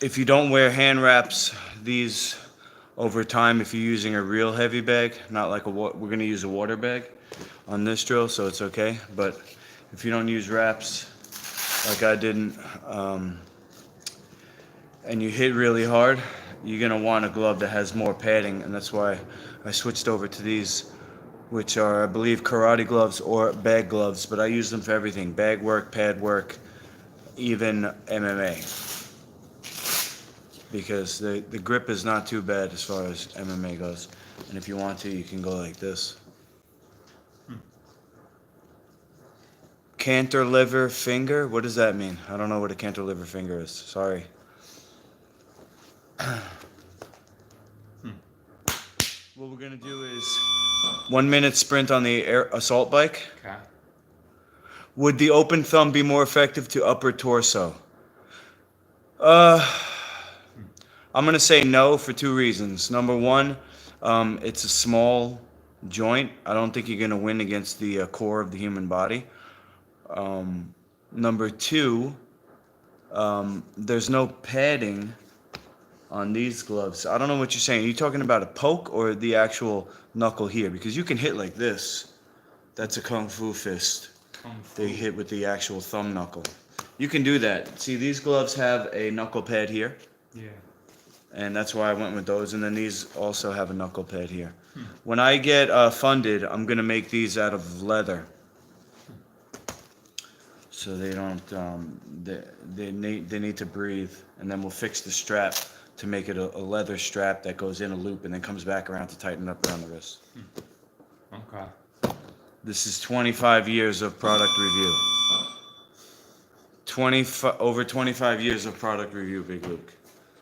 If you don't wear hand wraps, these over time, if you're using a real heavy bag, not like we're going to use a water bag on this drill, so it's okay. But if you don't use wraps like I didn't, and you hit really hard, you're going to want a glove that has more padding, and that's why I switched over to these, which are, I believe, karate gloves or bag gloves, but I use them for everything: bag work, pad work, even MMA. Because the grip is not too bad as far as MMA goes. And if you want to, you can go like this. Cantilever finger? What does that mean? I don't know what a cantilever finger is. Sorry. What we're going to do is 1 minute sprint on the assault bike. Okay. Would the open thumb be more effective to upper torso? I'm going to say no for 2 reasons. Number one, it's a small joint. I don't think you're going to win against the core of the human body. Number two, there's no padding on these gloves. I don't know what you're saying. Are you talking about a poke or the actual knuckle here? Because you can hit like this. That's a kung fu fist. They hit with the actual thumb knuckle. You can do that. See, these gloves have a knuckle pad here. Yeah. And that's why I went with those. And then these also have a knuckle pad here. When I get funded, I'm going to make these out of leather. So they don't, they need to breathe. And then we'll fix the strap to make it a leather strap that goes in a loop and then comes back around to tighten up around the wrist. Okay. This is 25 years of product review. Over 25 years of product review, Big Luke.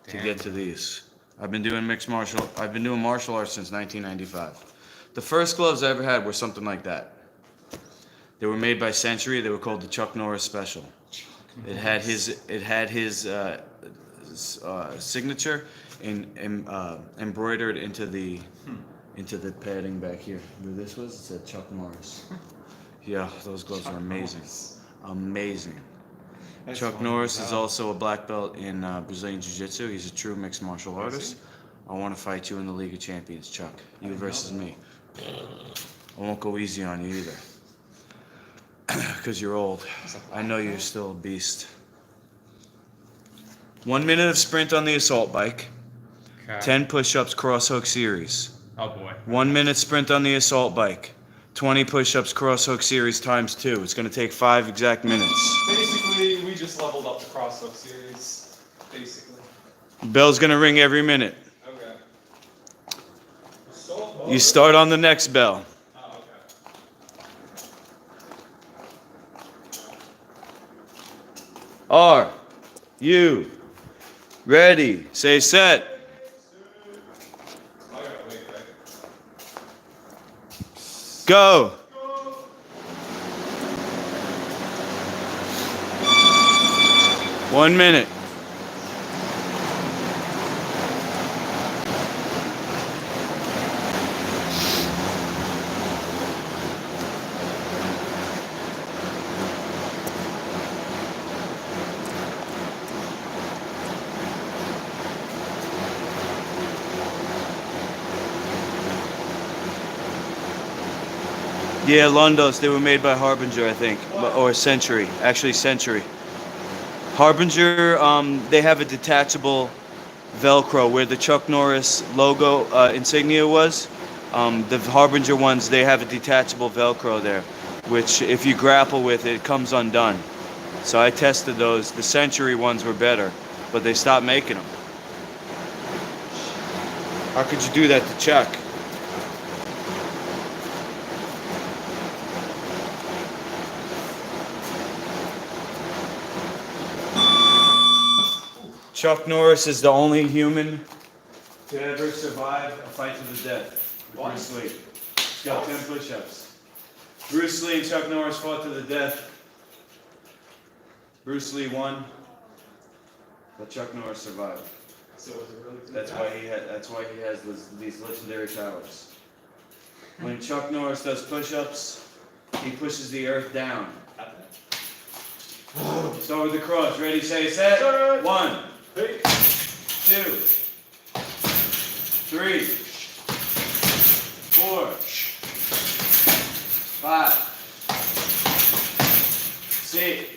To get to these. I've been doing martial arts since 1995. The first gloves I ever had were something like that. They were made by Century. They were called the Chuck Norris Special. It had his signature embroidered into the padding back here. Where this was, it said Chuck Norris. Yeah, those gloves are amazing. Amazing. Chuck Norris is also a black belt in Brazilian Jiu-Jitsu. He's a true mixed martial artist. I want to fight you in the League of Champions, Chuck. You versus me. I won't go easy on you either. Because you're old. I know you're still a beast. 1 minute of sprint on the assault bike. Okay. 10 push-ups cross hook series. Oh boy. 1 minute sprint on the assault bike. 20 push-ups cross hook series times 2. It's going to take 5 exact minutes. Basically, we just leveled up the cross-hook series. Basically. Bell's going to ring every minute. Okay. You start on the next bell. Oh, okay. Are you ready? Say set. I gotta wait, right? Go. 1 minute. Yeah, Londos. They were made by Harbinger, I think, or Century. Actually, Century. Harbinger. They have a detachable Velcro where the Chuck Norris logo insignia was. The Harbinger ones, they have a detachable Velcro there, which if you grapple with it, it comes undone. So I tested those. The Century ones were better, but they stopped making them. How could you do that to Chuck? Chuck Norris is the only human to ever survive a fight to the death. Bruce Lee. He's got 10 push-ups. Bruce Lee and Chuck Norris fought to the death. Bruce Lee won, but Chuck Norris survived. So was it really? That's why he has these legendary powers. When Chuck Norris does push-ups, he pushes the earth down. Start with the cross. Ready, say, set. 1, 2, 3, 4, 5, 6,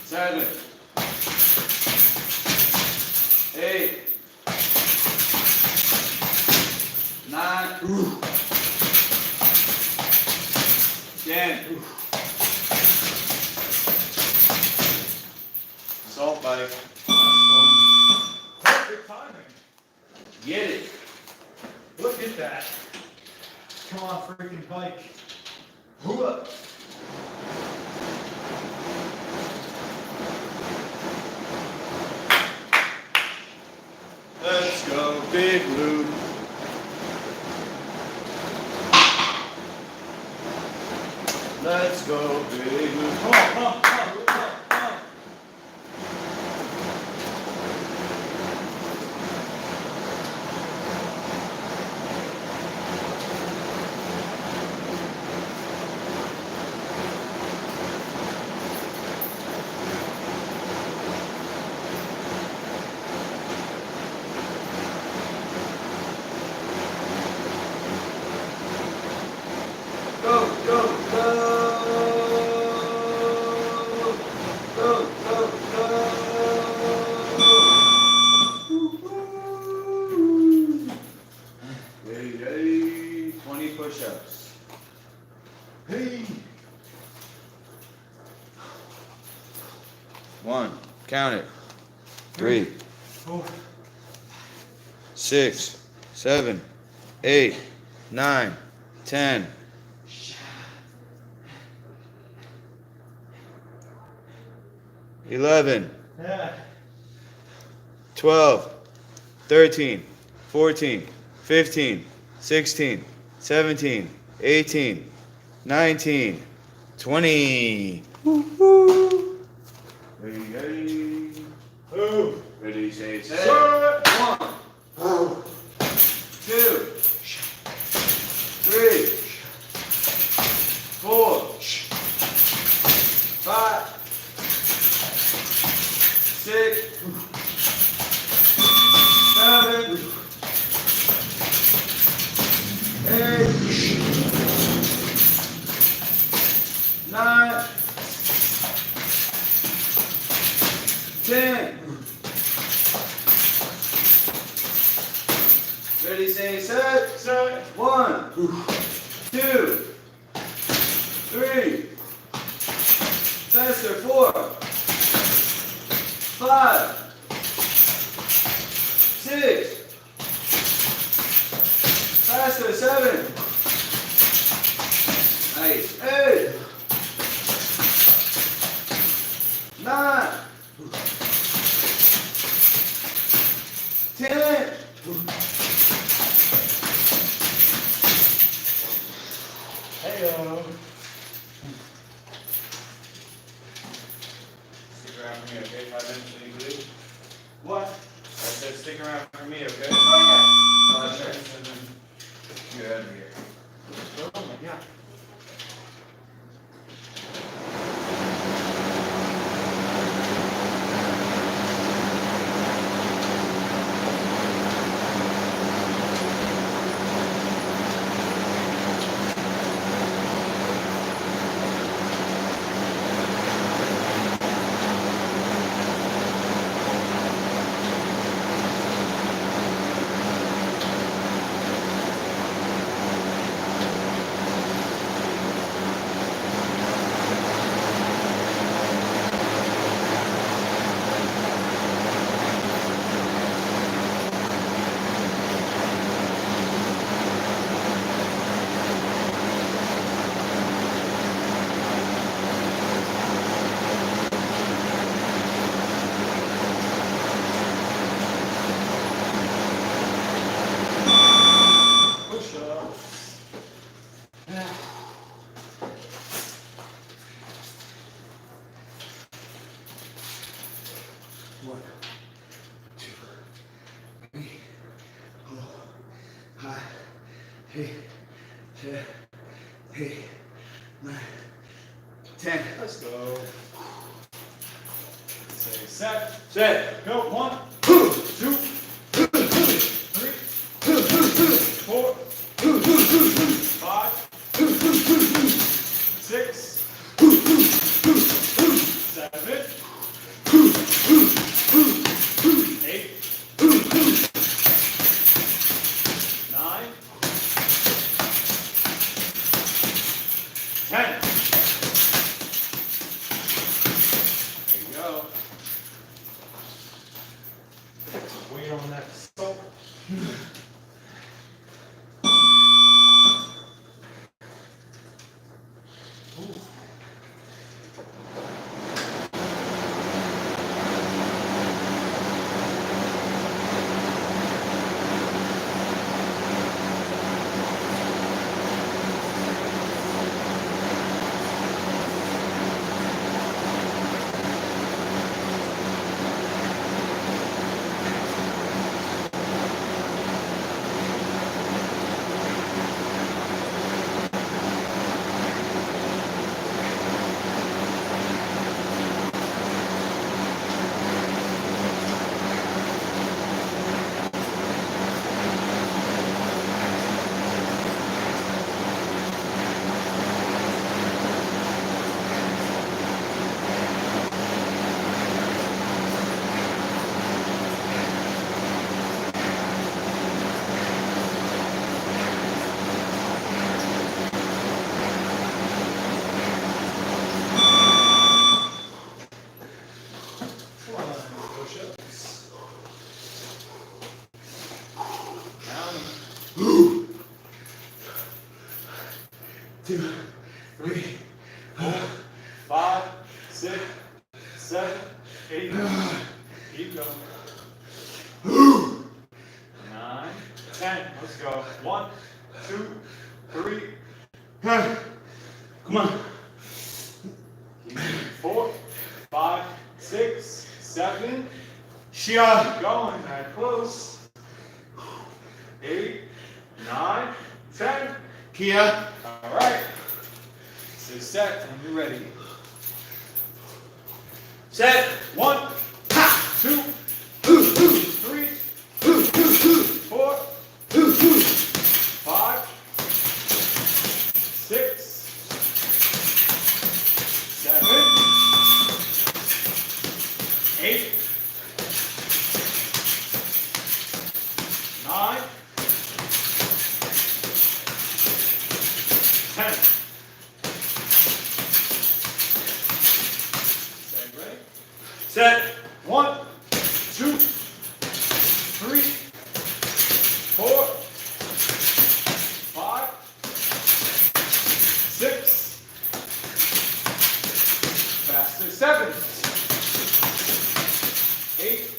7, 8, 9, 10. Salt bike. Perfect timing. Get it. Look at that. Come on, freaking bike. Hooah. Let's go, Big Lou. Let's go, Big Lou. Come on, come on, come on, come on, come on. Go, go, go. Go, go, go. Yay, yay. 20 push-ups. Hey. 1, count it. 3, 4, 6, 7, 8, 9, 10. 11, yeah. 12, 13, 14, 15, 16, 17, 18, 19, 20. Ready, ready. Move. Ready, say, set. Set. 1, 2, 3, 4, 5, 6, 7, 8, 9, 10. Ready, say, set. Set. 1, 2, 3. Faster, 4, 5, 6. Faster, 7. Nice. 8, 9, 10. Hey-o. Stick around for me, okay? 5 minutes till you leave. What? I said stick around for me, okay? Oh, 5 minutes and then you're out of here. yeah. Oh, my God. 8, 7, 8, 9, 10. Let's go. Say set. Set. Go. 1, 2, 3, 4, 5, 6, 7, 8, 9, 10. There you go. Weight on that salt. Push-ups. Down. 2, 3, 4, 5, 6, 7, 8. Keep going. 9, 10. Let's go. 1, 2, 3. Come on. 4, 5, 6, 7. Shia. Keep going. That close. 8, 9, 10. Kia. All right. So set and you're ready. Set. 1, 2, 3, 4, 5, 6, 7, 8, 9, 10. Stay ready. Set. 1, 2, 3, 4, 5, 6. Faster. 7, 8,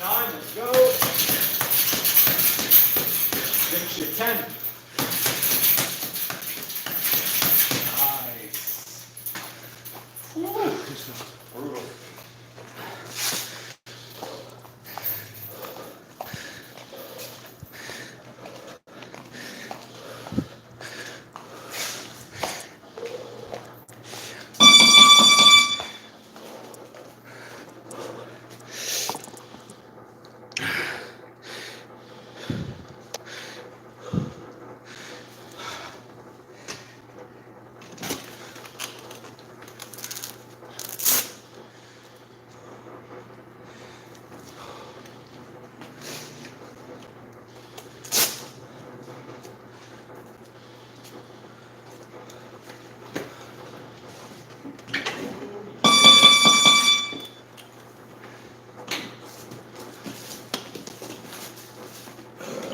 9. Let's go. Finish it. 10. Nice. Whew. Brutal.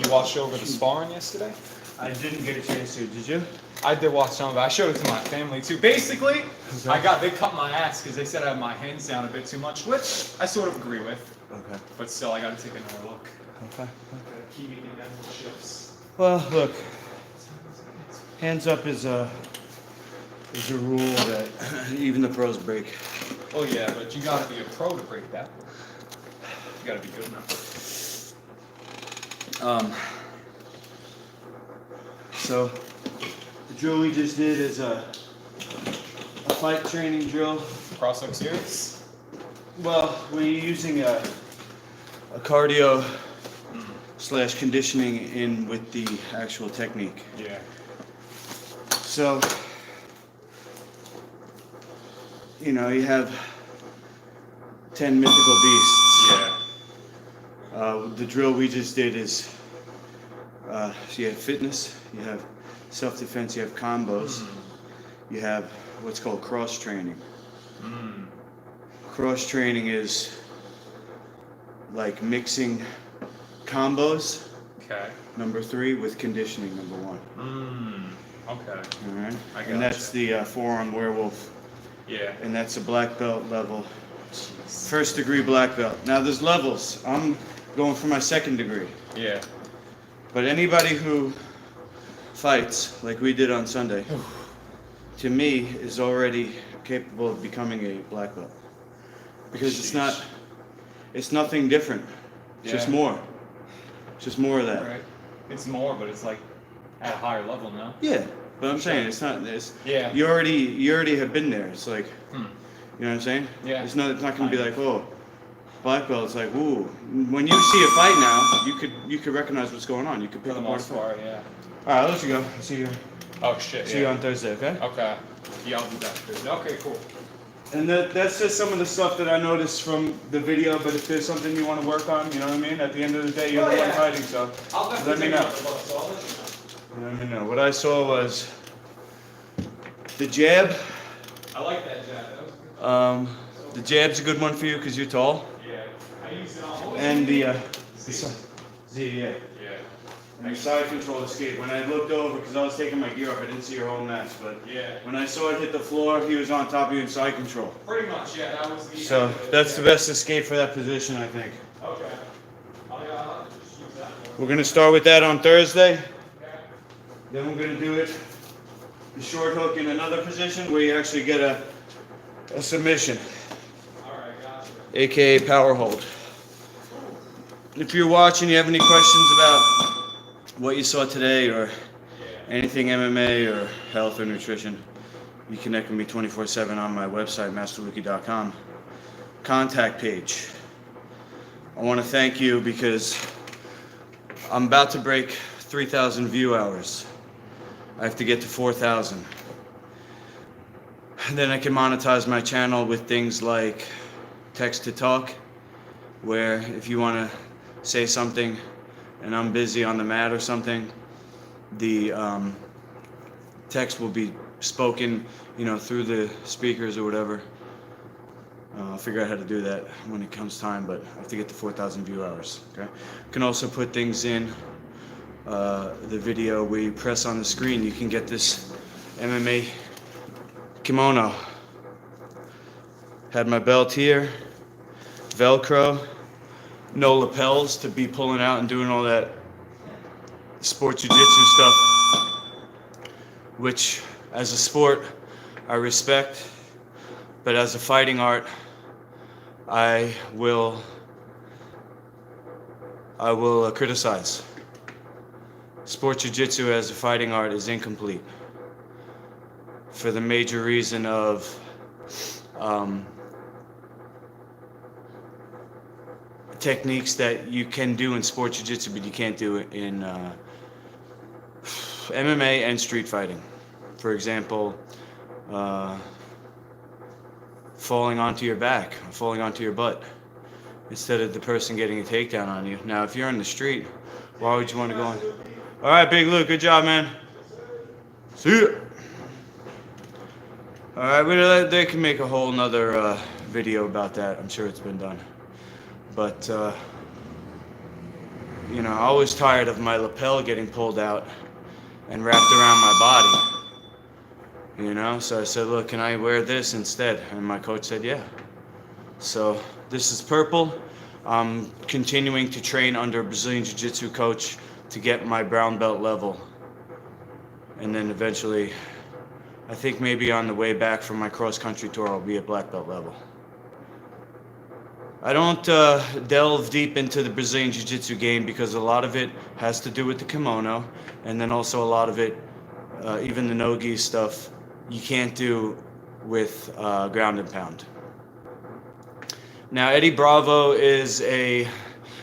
You watched over the sparring yesterday? I didn't get a chance to. Did you? I did watch some of it. I showed it to my family too. Basically, they cut my ass because they said I have my hands down a bit too much, which I sort of agree with. Okay. But still, I got to take another look. Okay. Gotta keep eating them chips. Well, look. Hands up is a rule that even the pros break. Oh yeah, but you gotta be a pro to break that. You gotta be good enough. So the drill we just did is a fight training drill. Cross-leg series? Well, we're using a cardio / conditioning in with the actual technique. Yeah. So, you know, you have 10 mythical beasts. Yeah. The drill we just did is, so you have fitness, you have self-defense, you have combos, you have what's called cross-training. Cross-training is like mixing combos, Okay. number 3, with conditioning, number 1. Okay. All right? I And that's gotcha. the forearm werewolf, Yeah. and that's a black belt level. First degree black belt. Now there's levels. I'm going for my second degree. Yeah. But anybody who fights, like we did on Sunday, to me is already capable of becoming a black belt. Because it's nothing different. It's just Yeah. more. It's just more of that. Right. It's more, but it's like at a higher level now. Yeah. But I'm saying it's not this. Yeah. You already have been there. It's like, Hmm. you know what I'm saying? Yeah. It's not gonna be like, oh, black belt. It's like, ooh. When you see a fight now, you could recognize what's going on. You could For pick the apart a most fight. part, yeah. All right, I'll let you go. See you. Oh shit. See you on Thursday, okay? Okay. Yeah, I'll do that. Okay, cool. And that's just some of the stuff that I noticed from the video. But if there's something you want to work on, you know what I mean. At the end of the day, you're the one fighting, so I'll let me know. So I'll let you know. Let me know. What I saw was the jab. I like that jab. That was good. The jab's a good one for you because you're tall. Yeah. I use it on. And the Yeah. And the side control escape. When I looked over, because I was taking my gear off, I didn't see your whole match. But Yeah. when I saw it hit the floor, he was on top of you in side control. Pretty much, yeah. That was the. So that's the best escape for that position, I think. Okay. I'll just use that one. We're gonna start with that on Thursday. Okay. Then we're gonna do it, the short hook in another position where you actually get a submission, All right, gotcha. aka power hold. If you're watching, you have any questions about what you saw today or anything MMA or health or nutrition, you connect with me 24/7 on my website, masterwiki.com. Contact page. I want to thank you because I'm about to break 3,000 view hours. I have to get to 4,000. And then I can monetize my channel with things like text to talk, where if you want to say something and I'm busy on the mat or something, the text will be spoken, you know, through the speakers or whatever. I'll figure out how to do that when it comes time, but I have to get to 4,000 view hours. Okay. You can also put things in the video where you press on the screen. You can get this MMA kimono. Had my belt here, Velcro, no lapels to be pulling out and doing all that sport jiu-jitsu stuff, which as a sport I respect, but as a fighting art I will criticize. Sport jiu-jitsu as a fighting art is incomplete for the major reason of techniques that you can do in sport jiu-jitsu, but you can't do it in MMA and street fighting. For example, falling onto your back, falling onto your butt, instead of the person getting a takedown on you. Now, if you're in the street, why would you want to go on? All right, Big Luke, good job, man. See ya. All right, they can make a whole nother video about that. I'm sure it's been done. But, you know, I was tired of my lapel getting pulled out and wrapped around my body. You know, so I said, look, can I wear this instead? And my coach said, yeah. So this is purple. I'm continuing to train under a Brazilian Jiu-Jitsu coach to get my brown belt level. And then eventually, I think maybe on the way back from my cross-country tour, I'll be at black belt level. I don't delve deep into the Brazilian Jiu-Jitsu game because a lot of it has to do with the kimono, and then also a lot of it, even the no-gi stuff, you can't do with ground and pound. Now, Eddie Bravo is a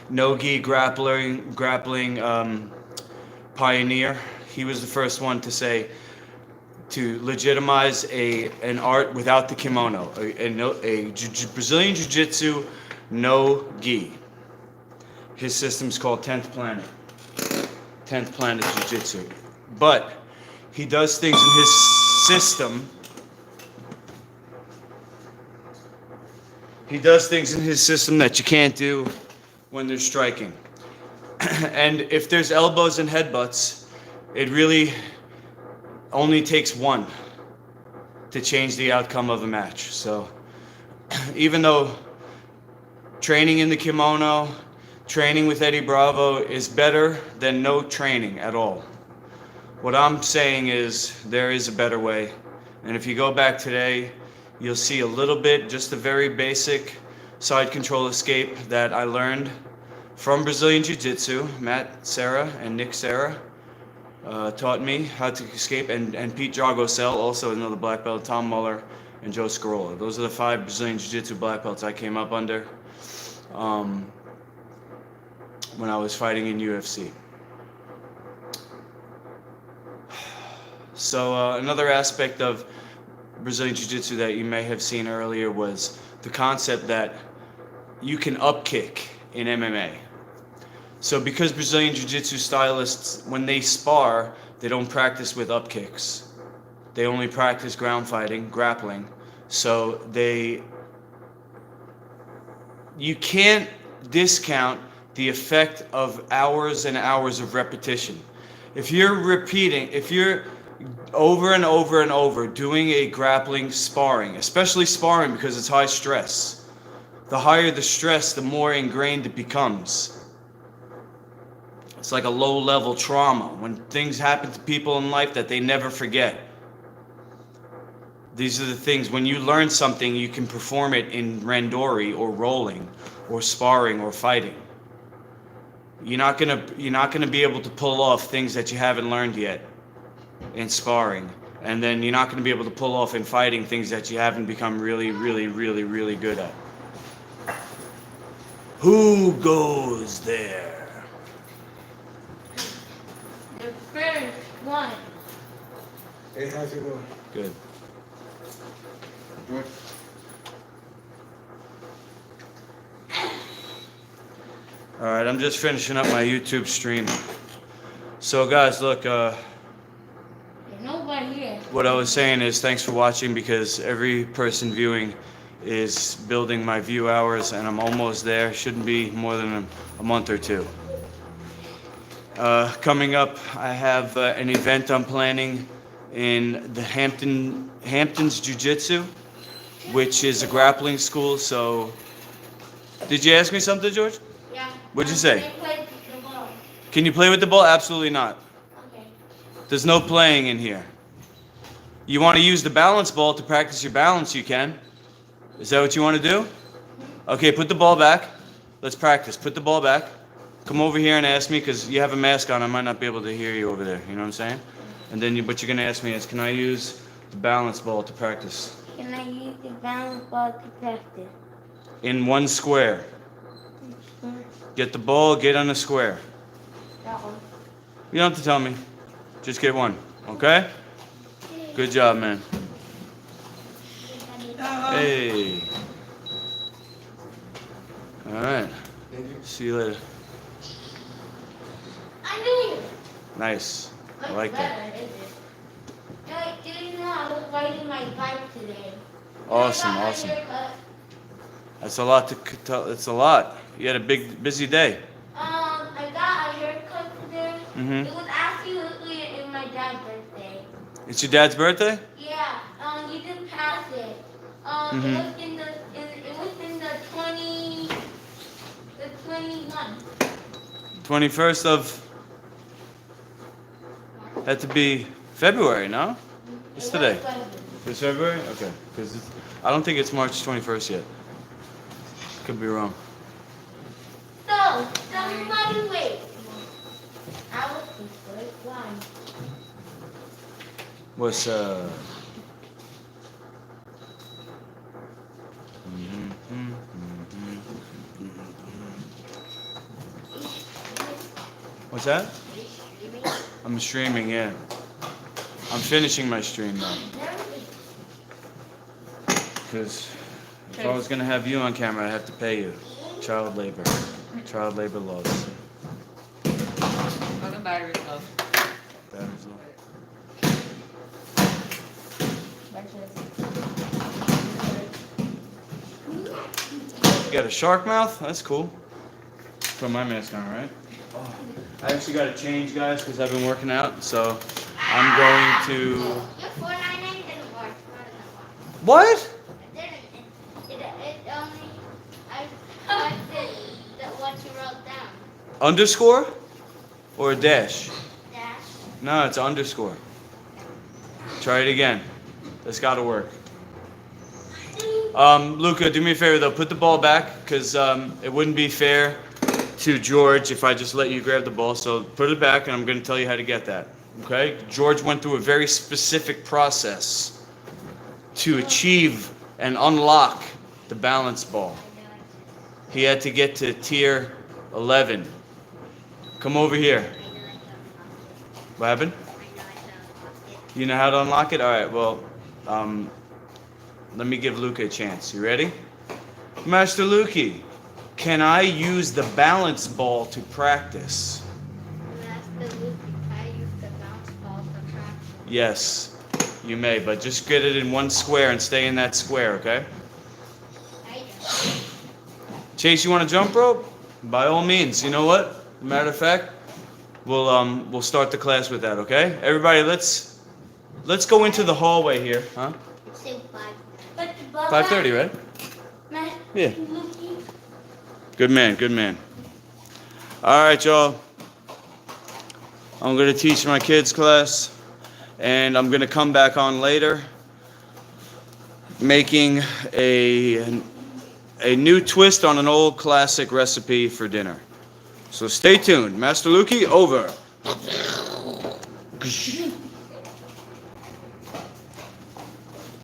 no-gi grappling pioneer. He was the first one to say, to legitimize an art without the kimono, a Brazilian Jiu-Jitsu no-gi. His system's called 10th Planet. 10th Planet Jiu-Jitsu. But he does things in his system. He does things in his system that you can't do when they're striking. And if there's elbows and headbutts, it really only takes one to change the outcome of a match. So even though training in the kimono, training with Eddie Bravo is better than no training at all, what I'm saying is there is a better way. And if you go back today, you'll see a little bit, just a very basic side control escape that I learned from Brazilian Jiu-Jitsu. Matt Serra and Nick Serra taught me how to escape, and Pete Dragosel, also another black belt, Tom Muller, and Joe Scarola. Those are the 5 Brazilian Jiu-Jitsu black belts I came up under when I was fighting in UFC. So another aspect of Brazilian Jiu-Jitsu that you may have seen earlier was the concept that you can upkick in MMA. So because Brazilian Jiu-Jitsu stylists, when they spar, they don't practice with upkicks. They only practice ground fighting, grappling. So you can't discount the effect of hours and hours of repetition. If you're over and over and over doing a grappling sparring, especially sparring because it's high stress, the higher the stress, the more ingrained it becomes. It's like a low-level trauma when things happen to people in life that they never forget. These are the things, when you learn something, you can perform it in randori or rolling or sparring or fighting. You're not gonna be able to pull off things that you haven't learned yet in sparring, and then you're not gonna be able to pull off in fighting things that you haven't become really, really, really, really good at. Who goes there? The first one. Hey, how's it going? Good. Good. All right, I'm just finishing up my YouTube stream. So guys, look, There's nobody here. what I was saying is thanks for watching, because every person viewing is building my view hours, and I'm almost there. Shouldn't be more than a month or two. Coming up, I have an event I'm planning in the Hamptons Jiu-Jitsu, which is a grappling school. So, did you ask me something, George? Yeah. What'd you say? They played the ball. Can you play with the ball? Absolutely not. Okay. There's no playing in here. You want to use the balance ball to practice your balance, you can. Is that what you want to do? Okay, put the ball back. Let's practice. Put the ball back. Come over here and ask me, because you have a mask on. I might not be able to hear you over there. You know what I'm saying? And then what you're going to ask me is, can I use the balance ball to practice? Can I use the balance ball to practice? In one square. Get the ball, get on the square. That one. You don't have to tell me. Just get one. Okay? Good job, man. Hey. All right. See you later. I knew you. Nice. I Much like that. better, isn't it? Hey, do you know I was riding my bike today? Awesome, I got my awesome. haircut. That's a lot to tell. It's a lot. You had a busy day. I got a haircut today. Mhm. It was actually in my dad's birthday. It's your dad's birthday? Yeah. You didn't pass it. Mhm. It was in the 21. 21st of. Had to be February, no? What's today? It's February? Okay. Because I don't think it's March 21st yet. Could be wrong. No, somebody wait. I was the first one. What's What's that? I'm streaming, yeah. I'm finishing my stream now. Because if I was gonna have you on camera, I'd have to pay you. Child labor. Child labor laws. Oh, the battery's low. Battery's low. You got a shark mouth? That's cool. Put my mask on, right? Oh, I actually got to change, guys, because I've been working out. So I'm going to. Your 499 didn't work. What? It didn't. It only. I did what you wrote down. Underscore? Or a dash? Dash. No, it's underscore. Try it again. That's got to work. Luca, do me a favor though. Put the ball back, because it wouldn't be fair to George if I just let you grab the ball. So put it back, and I'm going to tell you how to get that. Okay? George went through a very specific process to achieve and unlock the balance ball. He had to get to tier 11. Come over here. What happened? You know how to unlock it? All right, well, let me give Luca a chance. You ready? Master Luki, can I use the balance ball to practice? Master Luke, I use the bounce ball for practice. Yes, you may, but just get it in one square and stay in that square, okay? I don't. Chase, you want to jump rope? By all means. You know what? Matter of fact, we'll start the class with that, okay? Everybody, let's go into the hallway here, huh? Say 5. 5:30, right? Yeah. Good man, good man. All right, y'all. I'm going to teach my kids class, and I'm going to come back on later making a new twist on an old classic recipe for dinner. So stay tuned. Master Luki, over.